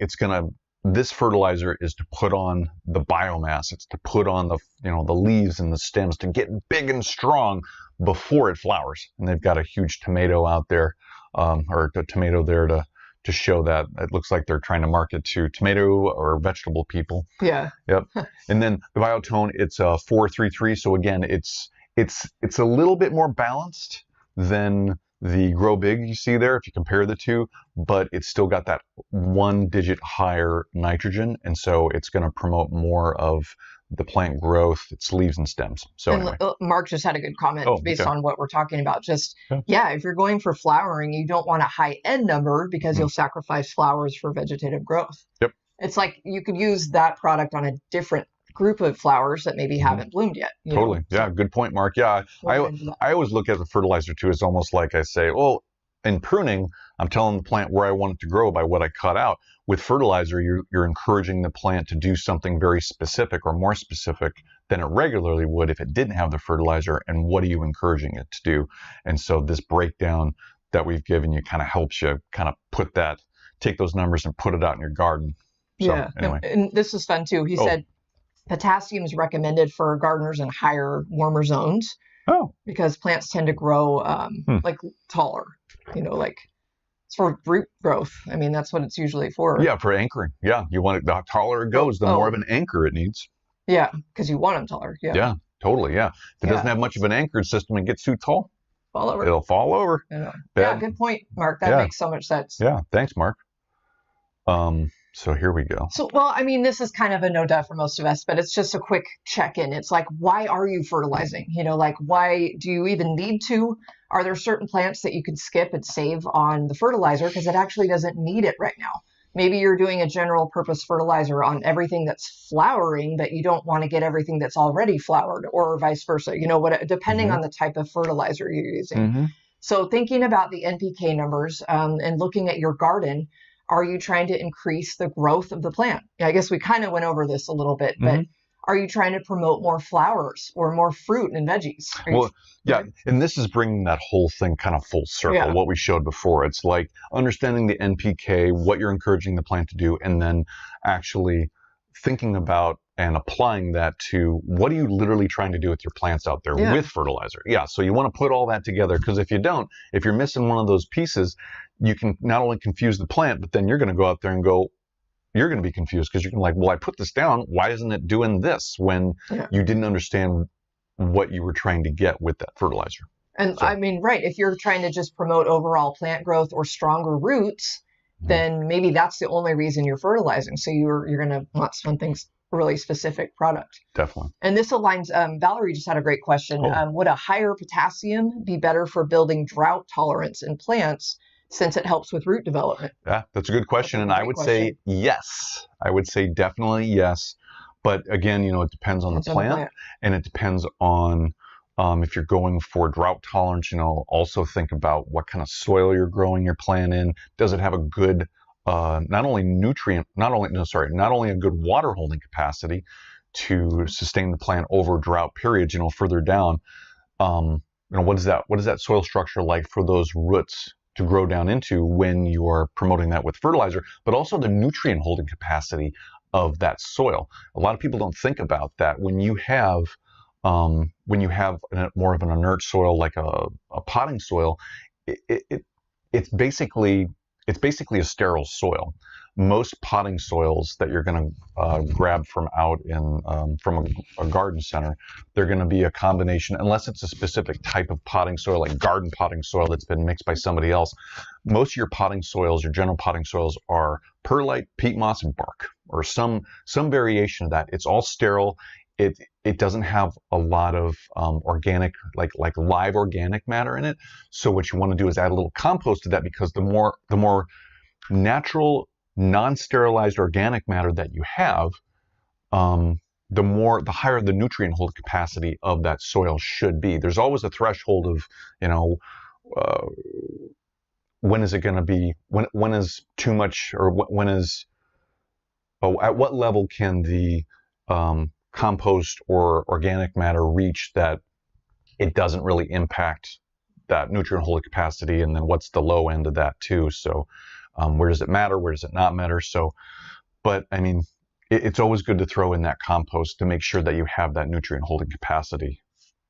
[SPEAKER 1] this fertilizer is to put on the biomass. It's to put on the, the leaves and the stems to get big and strong before it flowers. And they've got a huge tomato out there, or a tomato there to show that. It looks like they're trying to market to tomato or vegetable people.
[SPEAKER 2] Yeah.
[SPEAKER 1] Yep. And then the Biotone, it's a 433. So again, it's a little bit more balanced than the Grow Big you see there if you compare the two, but it's still got that 1 digit higher nitrogen, and so it's going to promote more of the plant growth, its leaves and stems. So anyway.
[SPEAKER 2] Mark just had a good comment based on what we're talking about. Just, if you're going for flowering, you don't want a high-end number because you'll sacrifice flowers for vegetative growth.
[SPEAKER 1] Yep.
[SPEAKER 2] It's like you could use that product on a different group of flowers that maybe haven't bloomed yet.
[SPEAKER 1] Totally. Yeah, good point, Mark. Yeah, I always look at the fertilizer too. It's almost like I say, well, in pruning, I'm telling the plant where I want it to grow by what I cut out. With fertilizer, you're encouraging the plant to do something very specific or more specific than it regularly would if it didn't have the fertilizer. And what are you encouraging it to do? And so this breakdown that we've given you kind of helps you kind of take those numbers and put it out in your garden. So, anyway.
[SPEAKER 2] And this is fun too. He said potassium is recommended for gardeners in higher, warmer zones. Because plants tend to grow like taller, it's for root growth. I mean, that's what it's usually for.
[SPEAKER 1] Yeah, for anchoring. Yeah, you want it, the taller it goes, the more of an anchor it needs.
[SPEAKER 2] Yeah, because you want them taller. Yeah.
[SPEAKER 1] Yeah, totally. Yeah. If it doesn't have much of an anchored system and gets too tall, it'll fall over.
[SPEAKER 2] Yeah, good point, Mark. That makes so much sense.
[SPEAKER 1] Yeah, thanks, Mark. So here we go.
[SPEAKER 2] So, well, I mean, this is kind of a no-duh for most of us, but it's just a quick check-in. It's like, why are you fertilizing? Why do you even need to? Are there certain plants that you can skip and save on the fertilizer because it actually doesn't need it right now? Maybe you're doing a general purpose fertilizer on everything that's flowering, but you don't want to get everything that's already flowered, or vice versa, depending on the type of fertilizer you're using. So thinking about the NPK numbers and looking at your garden, are you trying to increase the growth of the plant? I guess we kind of went over this a little bit, but are you trying to promote more flowers or more fruit and veggies?
[SPEAKER 1] And this is bringing that whole thing kind of full circle, what we showed before. It's like understanding the NPK, what you're encouraging the plant to do, and then actually thinking about and applying that to what are you literally trying to do with your plants out there with fertilizer. So you want to put all that together, because if you don't, if you're missing one of those pieces, you can not only confuse the plant, but then you're going to go out there and you're going to be confused because you're like, well, I put this down. Why isn't it doing this when you didn't understand what you were trying to get with that fertilizer?
[SPEAKER 2] And I mean, right. If you're trying to just promote overall plant growth or stronger roots, then maybe that's the only reason you're fertilizing. So you're going to want something really specific product.
[SPEAKER 1] Definitely.
[SPEAKER 2] And this aligns, Valerie just had a great question. Would a higher potassium be better for building drought tolerance in plants since it helps with root development?
[SPEAKER 1] Yeah, that's a good question. And I would say yes. I would say definitely yes. But again, it depends on the plant, and it depends on if you're going for drought tolerance, also think about what kind of soil you're growing your plant in. Does it have a good, not only a good water holding capacity to sustain the plant over drought periods, further down. What is that soil structure like for those roots to grow down into when you are promoting that with fertilizer, but also the nutrient holding capacity of that soil. A lot of people don't think about that. When you have more of an inert soil, like a potting soil, it's basically a sterile soil. Most potting soils that you're going to grab from out in from a garden center, they're going to be a combination, unless it's a specific type of potting soil, like garden potting soil that's been mixed by somebody else. Most of your potting soils, your general potting soils, are perlite, peat moss, and bark, or some variation of that. It's all sterile. it doesn't have a lot of organic, like live organic matter in it. So what you want to do is add a little compost to that, because the more natural, non-sterilized organic matter that you have, the higher the nutrient hold capacity of that soil should be. There's always a threshold of, when is it going to be, when is too much, or when is, at what level can the compost or organic matter reach that it doesn't really impact that nutrient holding capacity, and then what's the low end of that too. So where does it matter, where does it not matter? So, but I mean, it's always good to throw in that compost to make sure that you have that nutrient holding capacity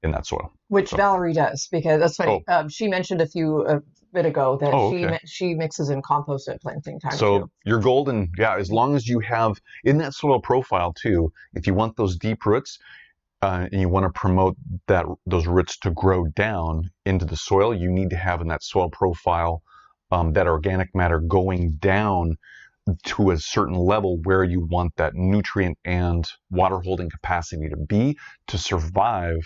[SPEAKER 1] in that soil.
[SPEAKER 2] Which Valerie does, because that's funny. She mentioned a bit ago that she mixes in compost at planting time.
[SPEAKER 1] So
[SPEAKER 2] too.
[SPEAKER 1] You're golden. Yeah, as long as you have in that soil profile too, if you want those deep roots, and you want to promote those roots to grow down into the soil, you need to have in that soil profile that organic matter going down to a certain level where you want that nutrient and water holding capacity to be, to survive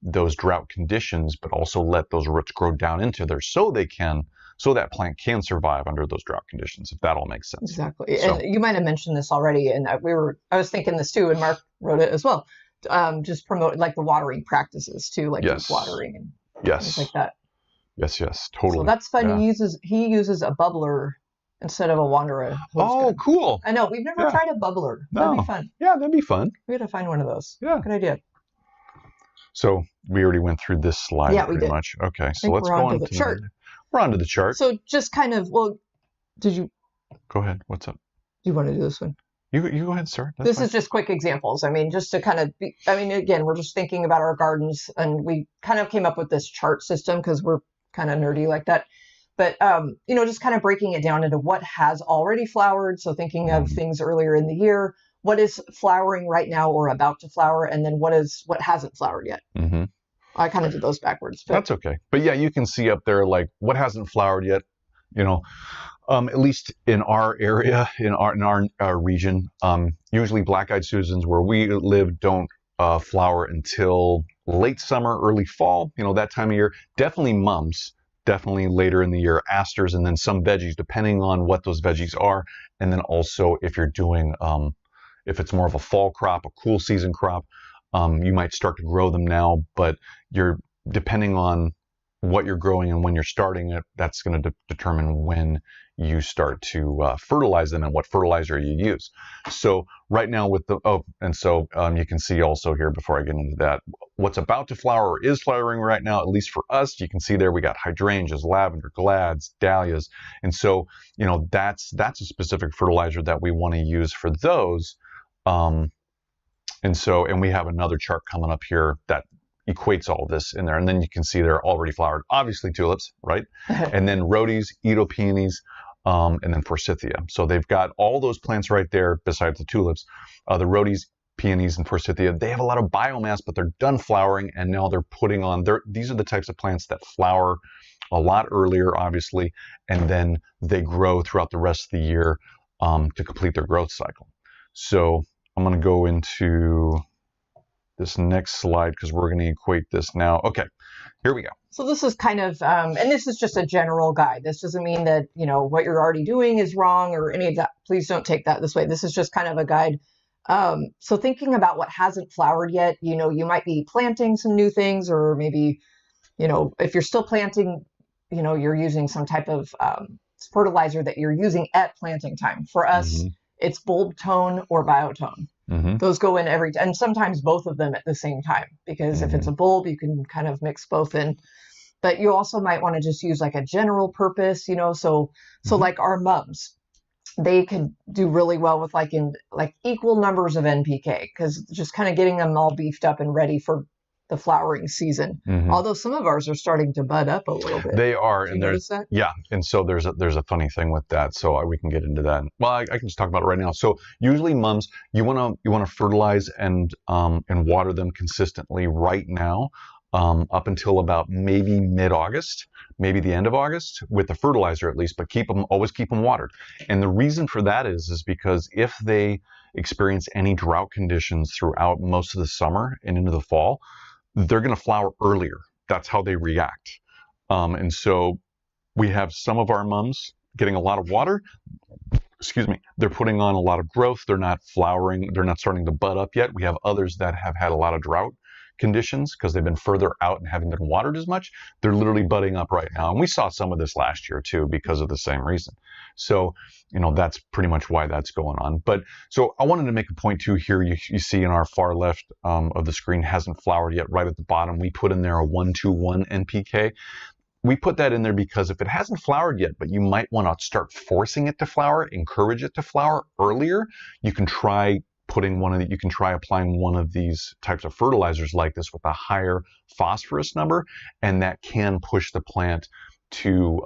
[SPEAKER 1] those drought conditions, but also let those roots grow down into there so that plant can survive under those drought conditions, if that all makes sense.
[SPEAKER 2] Exactly. So, and you might have mentioned this already, and I was thinking this too, and Mark wrote it as well. Just promote like the watering practices too, like deep watering and things like that.
[SPEAKER 1] Yes, totally.
[SPEAKER 2] So that's fun. Yeah. He uses a bubbler instead of a wanderer.
[SPEAKER 1] Oh, cool.
[SPEAKER 2] I know. We've never tried a bubbler.
[SPEAKER 1] No.
[SPEAKER 2] That'd be fun.
[SPEAKER 1] Yeah, that'd be fun.
[SPEAKER 2] We got to find one of those.
[SPEAKER 1] Yeah.
[SPEAKER 2] Good idea.
[SPEAKER 1] So we already went through this slide pretty much. Okay, so let's go on to the chart. We're on to the chart.
[SPEAKER 2] So just kind of, did you?
[SPEAKER 1] Go ahead. What's up?
[SPEAKER 2] Do you want to do this one?
[SPEAKER 1] You go ahead, sir.
[SPEAKER 2] This is just quick examples. I mean, just to kind of again, we're just thinking about our gardens, and we kind of came up with this chart system because we're kind of nerdy like that. But, just kind of breaking it down into what has already flowered. So thinking of things earlier in the year, what is flowering right now or about to flower, and then what hasn't flowered yet. Mm-hmm. I kind of did those backwards. But
[SPEAKER 1] that's okay. But yeah, you can see up there, like what hasn't flowered yet, at least in our area, in our region, usually black-eyed Susans where we live don't flower until late summer, early fall, that time of year. Definitely mums. Definitely later in the year, asters, and then some veggies, depending on what those veggies are. And then also if you're doing, if it's more of a fall crop, a cool season crop, you might start to grow them now, but depending on what you're growing and when you're starting it, that's going to determine when you start to fertilize them and what fertilizer you use. So right now with you can see also here, before I get into that, what's about to flower or is flowering right now, at least for us, you can see there we got hydrangeas, lavender, glads, dahlias. And so, that's a specific fertilizer that we want to use for those. And we have another chart coming up here that equates all this in there. And then you can see they're already flowered. Obviously tulips, right? And then rhodies, edo peonies, and then forsythia. So they've got all those plants right there besides the tulips. The rhodies, peonies, and forsythia, they have a lot of biomass, but they're done flowering, and now they're putting on these are the types of plants that flower a lot earlier, obviously, and then they grow throughout the rest of the year to complete their growth cycle. So I'm going to go into this next slide because we're going to equate this now. Okay, here we go.
[SPEAKER 2] So this is kind of, and this is just a general guide. This doesn't mean that, what you're already doing is wrong or any of that. Please don't take that this way. This is just kind of a guide. So thinking about what hasn't flowered yet, you might be planting some new things, or maybe, if you're still planting, you're using some type of fertilizer that you're using at planting time. For us, it's bulb tone or biotone. Those go in and sometimes both of them at the same time, because if it's a bulb, you can kind of mix both in. But you also might want to just use like a general purpose, so like our mums, they could do really well with like equal numbers of NPK, because just kind of getting them all beefed up and ready for the flowering season. Although some of ours are starting to bud up a little bit.
[SPEAKER 1] They are,
[SPEAKER 2] and there's that?
[SPEAKER 1] Yeah, and so there's a funny thing with that. So we can get into that. Well, I can just talk about it right now. So usually mums, you want to fertilize and water them consistently right now, up until about maybe mid-August, maybe the end of August, with the fertilizer at least. But always keep them watered. And the reason for that is because if experience any drought conditions throughout most of the summer and into the fall, they're going to flower earlier. That's how they react. And so we have some of our mums getting a lot of water. Excuse me. They're putting on a lot of growth. They're not flowering. They're not starting to bud up yet. We have others that have had a lot of drought conditions because they've been further out and haven't been watered as much. They're literally budding up right now. And we saw some of this last year too because of the same reason. So, that's pretty much why that's going on. But so I wanted to make a point too here. You see in our far left of the screen, hasn't flowered yet. Right at the bottom, we put in there a 1-2-1 NPK. We put that in there because if it hasn't flowered yet, but you might want to start forcing it to flower, encourage it to flower earlier, you can try applying one of these types of fertilizers like this with a higher phosphorus number, and that can push the plant to,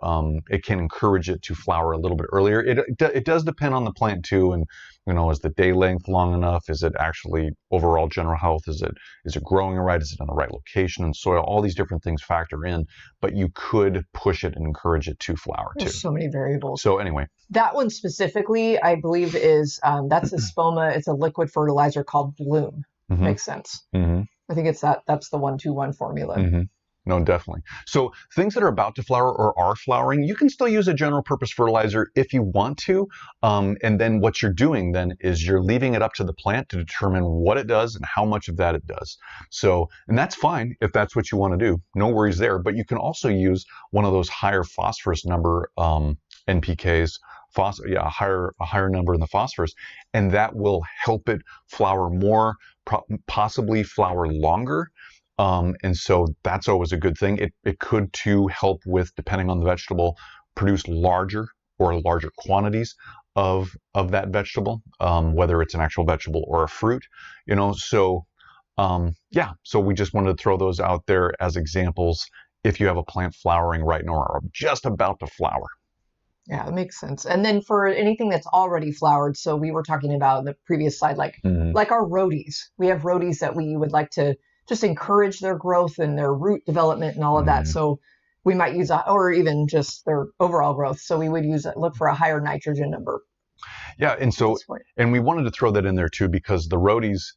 [SPEAKER 1] it can encourage it to flower a little bit earlier. It does depend on the plant too, and is the day length long enough? Is it actually overall general health? Is it growing right? Is it in the right location and soil? All these different things factor in, but you could push it and encourage it to flower too.
[SPEAKER 2] There's so many variables.
[SPEAKER 1] So anyway,
[SPEAKER 2] that one specifically, I believe is that's a spoma. It's a liquid fertilizer called Bloom.
[SPEAKER 1] Mm-hmm.
[SPEAKER 2] Makes sense.
[SPEAKER 1] Mm-hmm.
[SPEAKER 2] I think it's that's the 1-2-1 formula.
[SPEAKER 1] Mm-hmm. No, definitely. So things that are about to flower or are flowering, you can still use a general purpose fertilizer if you want to. And then what you're doing then is you're leaving it up to the plant to determine what it does and how much of that it does. So, and that's fine if that's what you want to do. No worries there. But you can also use one of those higher phosphorus number NPKs, a higher number in the phosphorus, and that will help it flower more, possibly flower longer. And so that's always a good thing. It could too help with, depending on the vegetable, produce larger quantities of that vegetable, whether it's an actual vegetable or a fruit, so we just wanted to throw those out there as examples if you have a plant flowering right now or just about to flower.
[SPEAKER 2] Yeah, that makes sense. And then for anything that's already flowered, so we were talking about in the previous slide, like our rhodies. We have rhodies that we would like to just encourage their growth and their root development and all of that. So we might use or even just their overall growth. So we would look for a higher nitrogen number. Yeah,
[SPEAKER 1] and we wanted to throw that in there too because the rhodies,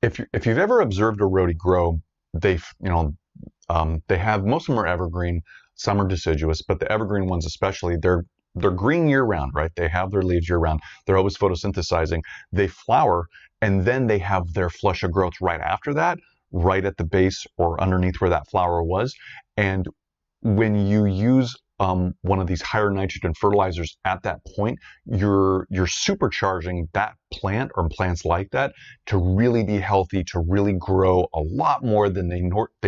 [SPEAKER 1] if you've ever observed a rhodie grow, they have, most of them are evergreen, some are deciduous, but the evergreen ones especially, they're green year round, right? They have their leaves year round. They're always photosynthesizing. They flower, and then they have their flush of growth right after that, right at the base or underneath where that flower was. And when you use one of these higher nitrogen fertilizers at that point, you're supercharging that plant or plants like that to really be healthy, to really grow a lot more than they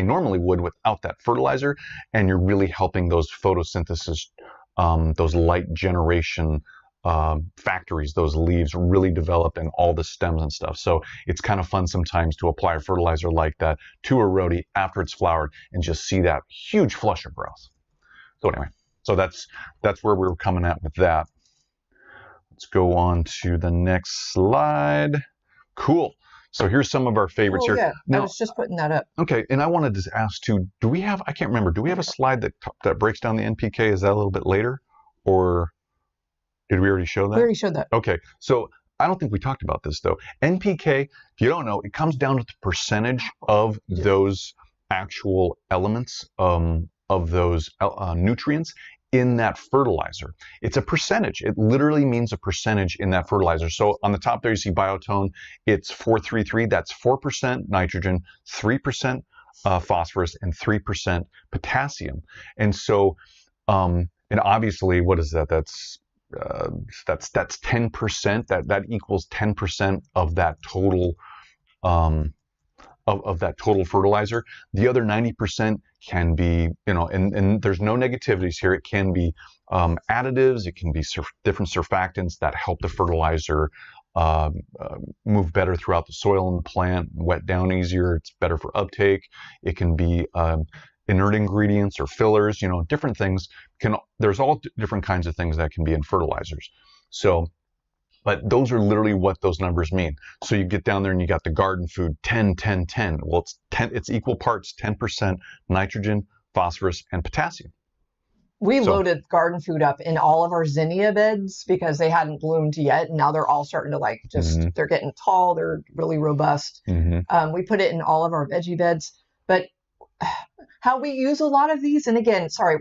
[SPEAKER 1] normally would without that fertilizer. And you're really helping those photosynthesis, those light generation factories, those leaves really develop in all the stems and stuff. So it's kind of fun sometimes to apply a fertilizer like that to a rhodie after it's flowered and just see that huge flush of growth. So anyway, so that's where we were coming at with that. Let's go on to the next slide. Cool. So here's some of our favorites here.
[SPEAKER 2] Yeah,
[SPEAKER 1] now,
[SPEAKER 2] I was just putting that up.
[SPEAKER 1] Okay, and I wanted to ask too, I can't remember, do we have a slide that breaks down the NPK? Is that a little bit later? Or did we already show that?
[SPEAKER 2] We already showed that.
[SPEAKER 1] Okay, so I don't think we talked about this though. NPK, if you don't know, it comes down to the percentage of those actual elements, of those nutrients in that fertilizer. It's a percentage. It literally means a percentage in that fertilizer. So on the top there you see biotone. It's 433. That's 4% nitrogen, 3% phosphorus, and 3% potassium. And so, and obviously, what is that? That's 10%. That equals 10% of that total of that total fertilizer. The other 90% can be, and there's no negativities here. It can be additives. It can be different surfactants that help the fertilizer move better throughout the soil and the plant, wet down easier. It's better for uptake. It can be inert ingredients or fillers, different things. There's all different kinds of things that can be in fertilizers. So, but those are literally what those numbers mean. So you get down there and you got the garden food, 10, 10, 10. Well, it's equal parts, 10% nitrogen, phosphorus, and potassium.
[SPEAKER 2] We loaded garden food up in all of our zinnia beds because they hadn't bloomed yet. And now they're all starting to like they're getting tall. They're really robust. We put it in all of our veggie beds. But how we use a lot of these, and again, sorry,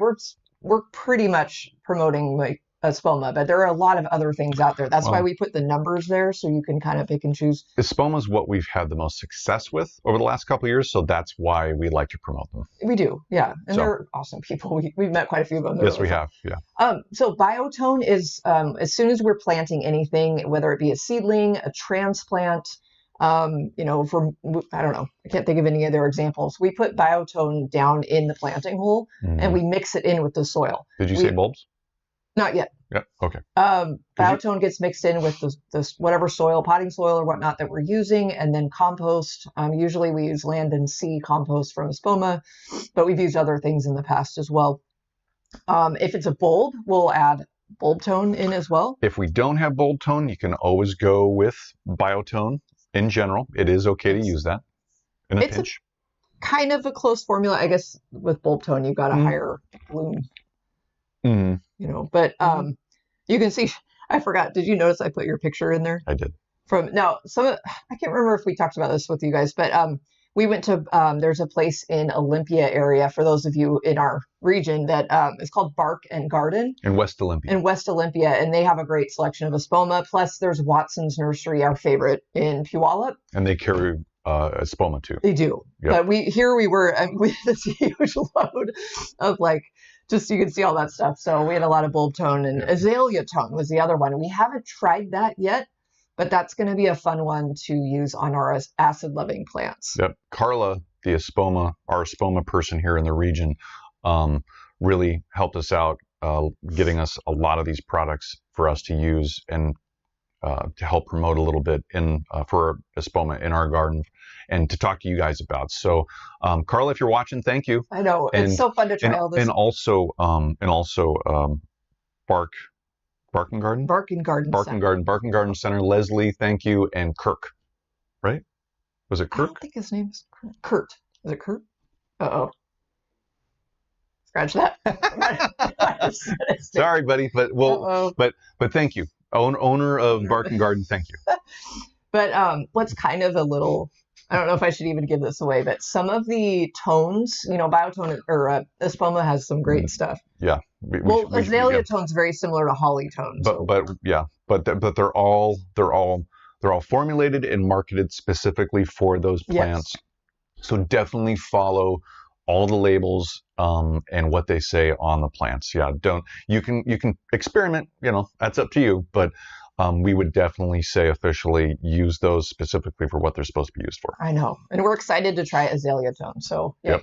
[SPEAKER 2] we're pretty much promoting like Espoma, but there are a lot of other things out there. That's why we put the numbers there so you can kind of pick and choose.
[SPEAKER 1] Espoma is what we've had the most success with over the last couple of years, so that's why we like to promote them.
[SPEAKER 2] We do, yeah. And they're awesome people. We've met quite a few of them.
[SPEAKER 1] Yes, we have, yeah.
[SPEAKER 2] So biotone is, as soon as we're planting anything, whether it be a seedling, a transplant, I don't know, I can't think of any other examples. We put biotone down in the planting hole and we mix it in with the soil.
[SPEAKER 1] Did you say bulbs?
[SPEAKER 2] Not yet.
[SPEAKER 1] Yeah. Okay.
[SPEAKER 2] Biotone gets mixed in with this whatever soil, potting soil or whatnot that we're using, and then compost. Usually we use land and sea compost from Espoma, but we've used other things in the past as well. If it's a bulb, we'll add bulb tone in as well.
[SPEAKER 1] If we don't have bulb tone, you can always go with biotone. In general, it is okay to use that in a pinch.
[SPEAKER 2] Kind of a close formula, I guess. With bulb tone, you've got a higher bloom. But you can see, I forgot. Did you notice I put your picture in there? I
[SPEAKER 1] did.
[SPEAKER 2] I can't remember if we talked about this with you guys, but we went to, there's a place in Olympia area, for those of you in our region, that is called Bark and Garden.
[SPEAKER 1] In West Olympia.
[SPEAKER 2] And they have a great selection of Espoma. Plus, there's Watson's Nursery, our favorite, in Puyallup.
[SPEAKER 1] And they carry Espoma too.
[SPEAKER 2] They do. Yep. But we had this huge load of just you can see all that stuff. So we had a lot of bulb tone, and azalea tone was the other one. We haven't tried that yet, but that's going to be a fun one to use on our acid-loving plants.
[SPEAKER 1] Yep. Carla, our Espoma person here in the region, really helped us out, getting us a lot of these products for us to use and to help promote a little bit for Espoma in our garden and to talk to you guys about. So, Carla, if you're watching, thank you.
[SPEAKER 2] I know. It's so fun to try all this.
[SPEAKER 1] And also Bark and Garden Center. Leslie, thank you. And Kirk, right? Was it Kirk?
[SPEAKER 2] I don't think his name is Kurt. Is it Kurt? Uh-oh. Scratch that.
[SPEAKER 1] Sorry, buddy, but thank you. Owner of Bark and Garden, thank you.
[SPEAKER 2] But what's kind of a little, I don't know if I should even give this away, but some of the tones, biotone or Espoma has some great stuff.
[SPEAKER 1] Yeah.
[SPEAKER 2] Azalea tone's very similar to holly tone.
[SPEAKER 1] But they're all formulated and marketed specifically for those plants. Yes. So definitely follow all the labels and what they say on the plants. Yeah, you can experiment, that's up to you, but we would definitely say officially use those specifically for what they're supposed to be used for.
[SPEAKER 2] I know. And we're excited to try azalea tone. So, yeah.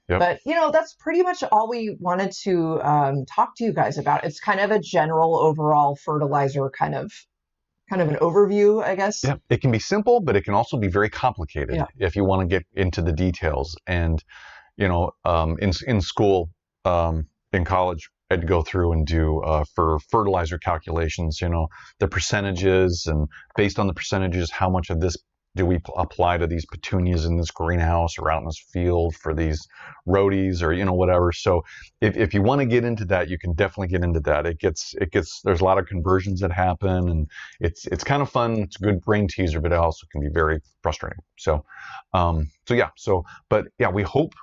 [SPEAKER 1] Yep.
[SPEAKER 2] But, that's pretty much all we wanted to talk to you guys about. It's kind of a general overall fertilizer kind of an overview, I guess.
[SPEAKER 1] Yeah, it can be simple, but it can also be very complicated if you want to get into the details. And in school, in college, I had to go through and do for fertilizer calculations, the percentages, and based on the percentages, how much of this do we apply to these petunias in this greenhouse or out in this field for these rhodies or whatever. So if you want to get into that, you can definitely get into that. It gets there's a lot of conversions that happen, and it's kind of fun. It's a good brain teaser, but it also can be very frustrating. We hope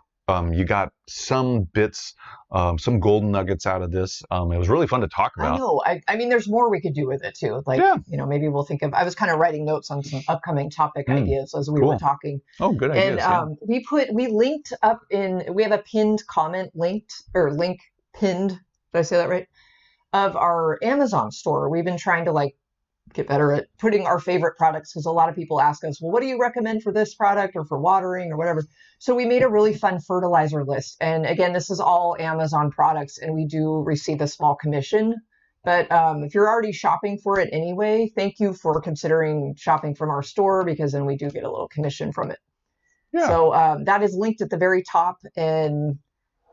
[SPEAKER 1] you got some bits, some golden nuggets out of this. It was really fun to talk about.
[SPEAKER 2] I know. I mean, there's more we could do with it too. Maybe we'll think of. I was kind of writing notes on some upcoming topic ideas as we were talking.
[SPEAKER 1] Oh, good ideas.
[SPEAKER 2] And we linked up we have a pinned comment link pinned. Did I say that right? Of our Amazon store. We've been trying to get better at putting our favorite products, because a lot of people ask us, well, what do you recommend for this product or for watering or whatever? So we made a really fun fertilizer list. And again, this is all Amazon products, and we do receive a small commission. But if you're already shopping for it anyway, thank you for considering shopping from our store, because then we do get a little commission from it. Yeah. So that is linked at the very top, and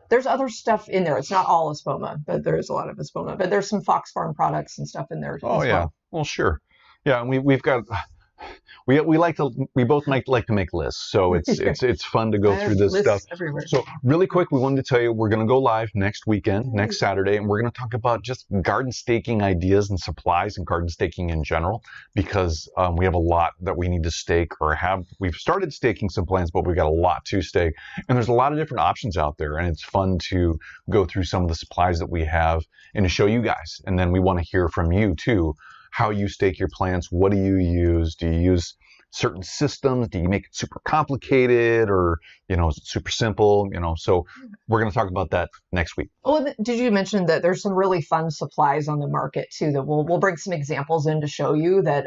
[SPEAKER 2] there's other stuff in there. It's not all Espoma, but there is a lot of Espoma. But there's some Fox Farm products and stuff in there as well.
[SPEAKER 1] Well, sure. Yeah, and we've got we both like to make lists, so it's fun to go through this stuff
[SPEAKER 2] everywhere.
[SPEAKER 1] So really quick, we wanted to tell you we're going to go live next weekend, next Saturday, and we're going to talk about just garden staking ideas and supplies and garden staking in general, because we have a lot that we need to stake we've started staking some plants, but we've got a lot to stake, and there's a lot of different options out there, and it's fun to go through some of the supplies that we have and to show you guys, and then we want to hear from you too. How you stake your plants, what do you use? Do you use certain systems? Do you make it super complicated, or, is it super simple? So we're going to talk about that next week.
[SPEAKER 2] Well, did you mention that there's some really fun supplies on the market too, that we'll bring some examples in to show you that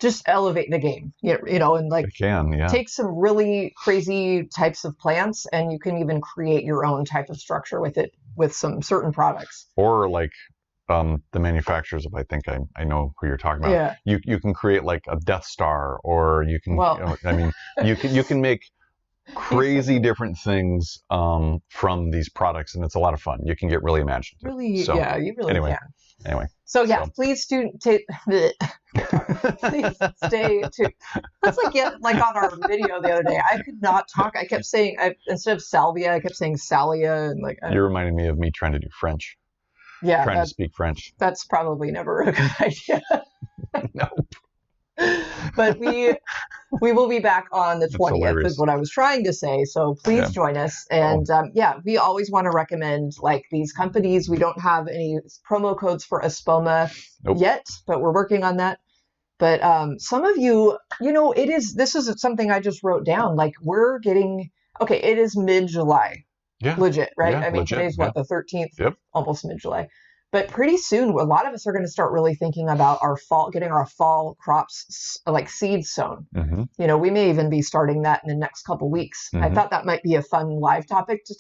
[SPEAKER 2] just elevate the game, and take some really crazy types of plants, and you can even create your own type of structure with it, with some certain products.
[SPEAKER 1] Or the manufacturers, if I think I know who you're talking about.
[SPEAKER 2] Yeah.
[SPEAKER 1] You can create like a Death Star, or you can, you can make crazy different things from these products, and it's a lot of fun. You can get really imaginative.
[SPEAKER 2] You really can.
[SPEAKER 1] Anyway.
[SPEAKER 2] So please please stay tuned. That's like on our video the other day. I could not talk. I kept saying, instead of salvia, I kept saying salia, and
[SPEAKER 1] you reminded me of me trying to do French.
[SPEAKER 2] Yeah,
[SPEAKER 1] trying to speak French.
[SPEAKER 2] That's probably never a good idea.
[SPEAKER 1] Nope.
[SPEAKER 2] But we will be back on the 20th is what I was trying to say. So please join us. And we always want to recommend these companies. We don't have any promo codes for Espoma yet, but we're working on that. But some of you, this is something I just wrote down. We're getting, it is mid-July.
[SPEAKER 1] Yeah.
[SPEAKER 2] Legit, right?
[SPEAKER 1] Yeah,
[SPEAKER 2] today's the 13th,
[SPEAKER 1] Yep.
[SPEAKER 2] Almost mid-July. But pretty soon, a lot of us are going to start really thinking about getting our fall crops, like seeds sown.
[SPEAKER 1] Mm-hmm.
[SPEAKER 2] We may even be starting that in the next couple weeks.
[SPEAKER 1] Mm-hmm.
[SPEAKER 2] I thought that might be a fun live topic to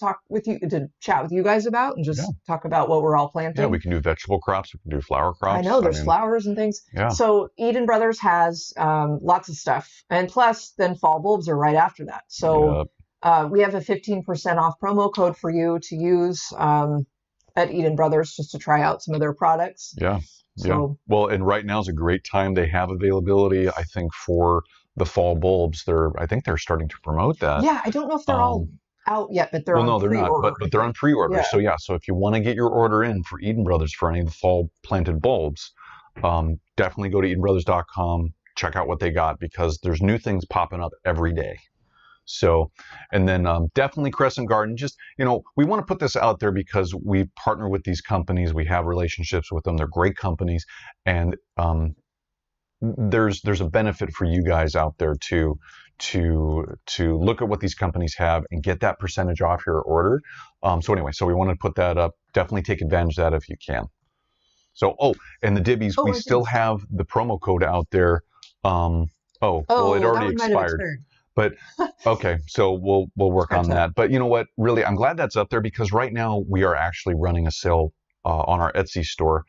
[SPEAKER 2] chat with you guys about, and just talk about what we're all planting.
[SPEAKER 1] Yeah, we can do vegetable crops. We can do flower crops.
[SPEAKER 2] I know, there's flowers and things.
[SPEAKER 1] Yeah.
[SPEAKER 2] So Eden Brothers has lots of stuff. And plus, then fall bulbs are right after that. So we have a 15% off promo code for you to use at Eden Brothers, just to try out some of their products.
[SPEAKER 1] Yeah. Well, and right now is a great time. They have availability, I think, for the fall bulbs. I think they're starting to promote that.
[SPEAKER 2] Yeah, I don't know if they're all out yet, but they're on pre-order.
[SPEAKER 1] They're not, but they're on pre-order.
[SPEAKER 2] Yeah.
[SPEAKER 1] So if you want to get your order in for Eden Brothers for any of the fall planted bulbs, definitely go to EdenBrothers.com, check out what they got, because there's new things popping up every day. So, and then definitely Crescent Garden. Just, we want to put this out there because we partner with these companies. We have relationships with them. They're great companies. And there's a benefit for you guys out there to look at what these companies have and get that percentage off your order. So we want to put that up. Definitely take advantage of that if you can. So, and the Dibbies, we still have the promo code out there. Well, it already expired. But okay, so we'll work on that. But you know what? Really, I'm glad that's up there, because right now we are actually running a sale on our Etsy store,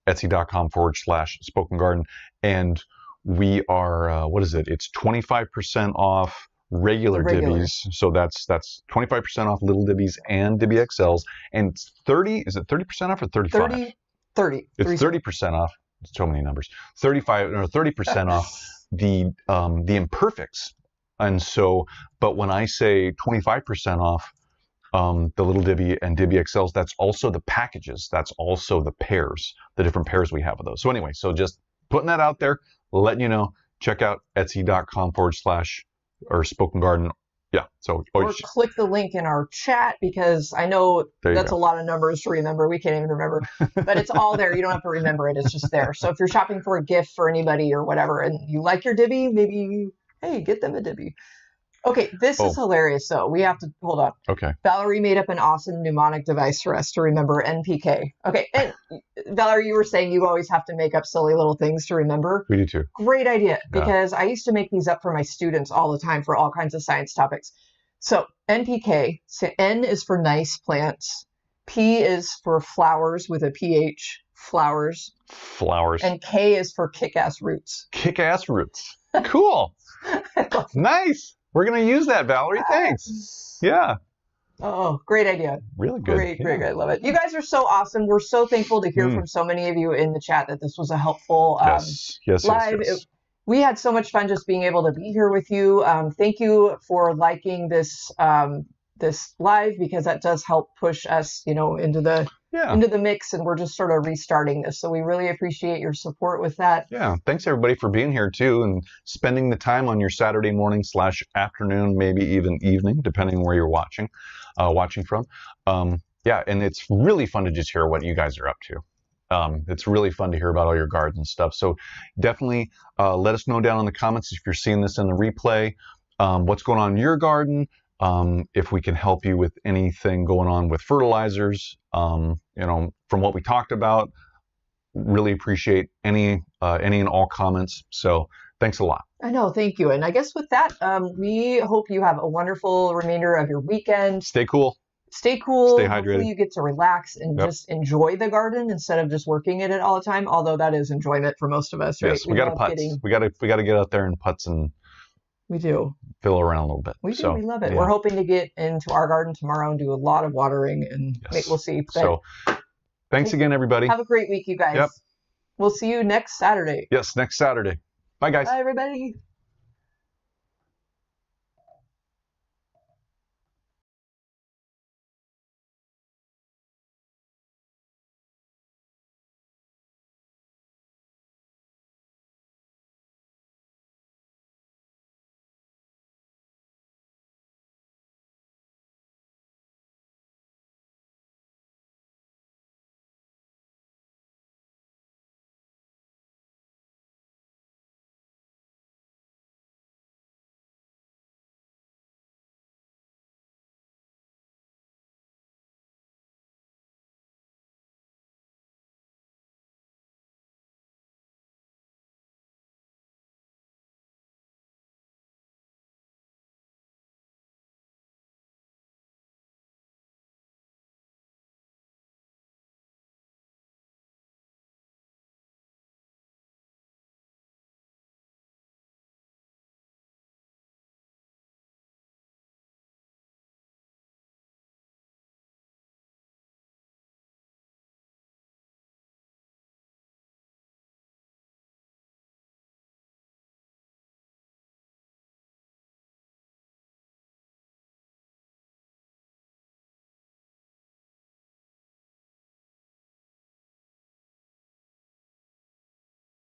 [SPEAKER 1] etsy.com/Spoken Garden, and we are It's 25% off regular Dibbies. So that's 25% off little Dibbies and Dibby XLs, and 30% off or 35?
[SPEAKER 2] 30.
[SPEAKER 1] It's 30% off. So many numbers. 30% off the imperfects. And so, but when I say 25% off the little Dibby and Dibby XLs, that's also the packages. That's also the pairs, the different pairs we have of those. So anyway, just putting that out there, letting you know, check out etsy.com/Spoken Garden. Yeah. So,
[SPEAKER 2] or click the link in our chat, because I know that's a lot of numbers to remember. We can't even remember, but it's all there. You don't have to remember it. It's just there. So if you're shopping for a gift for anybody or whatever, and you like your Dibby, maybe, hey, get them a Dibby. Okay, this is hilarious. So we have to hold on.
[SPEAKER 1] Okay.
[SPEAKER 2] Valerie made up an awesome mnemonic device for us to remember NPK. Okay, and Valerie, you were saying you always have to make up silly little things to remember.
[SPEAKER 1] We do too.
[SPEAKER 2] Great idea, because I used to make these up for my students all the time for all kinds of science topics. So NPK, so N is for nice plants, P is for flowers with a PH, flowers. And K is for kick-ass roots.
[SPEAKER 1] Kick-ass roots. Cool. Nice. We're going to use that, Valerie. Thanks. Yeah.
[SPEAKER 2] Oh, great idea.
[SPEAKER 1] Really good.
[SPEAKER 2] Great. I love it. You guys are so awesome. We're so thankful to hear from so many of you in the chat that this was a helpful live.
[SPEAKER 1] Yes.
[SPEAKER 2] We had so much fun just being able to be here with you. Thank you for liking this this live, because that does help push us, into the mix, and we're just sort of restarting this. So we really appreciate your support with that.
[SPEAKER 1] Yeah, thanks everybody for being here too, and spending the time on your Saturday morning / afternoon, maybe even evening, depending where you're watching from. Yeah, and it's really fun to just hear what you guys are up to. It's really fun to hear about all your gardens and stuff. So definitely let us know down in the comments if you're seeing this in the replay, what's going on in your garden, if we can help you with anything going on with fertilizers, from what we talked about. Really appreciate any and all comments. So thanks a lot.
[SPEAKER 2] I know, thank you. And I guess with that, we hope you have a wonderful remainder of your weekend.
[SPEAKER 1] Stay cool.
[SPEAKER 2] Stay cool.
[SPEAKER 1] Stay hydrated.
[SPEAKER 2] Hopefully you get to relax and just enjoy the garden instead of just working in it all the time. Although that is enjoyment for most of us, right?
[SPEAKER 1] Yes, we got to putz. We got to get out there and putz and
[SPEAKER 2] we do
[SPEAKER 1] fill around a little bit.
[SPEAKER 2] We do. We love it. Yeah. We're hoping to get into our garden tomorrow and do a lot of watering, and we'll see. But
[SPEAKER 1] so thanks again, everybody.
[SPEAKER 2] Have a great week, you guys.
[SPEAKER 1] Yep.
[SPEAKER 2] We'll see you next Saturday.
[SPEAKER 1] Yes, next Saturday. Bye, guys.
[SPEAKER 2] Bye, everybody.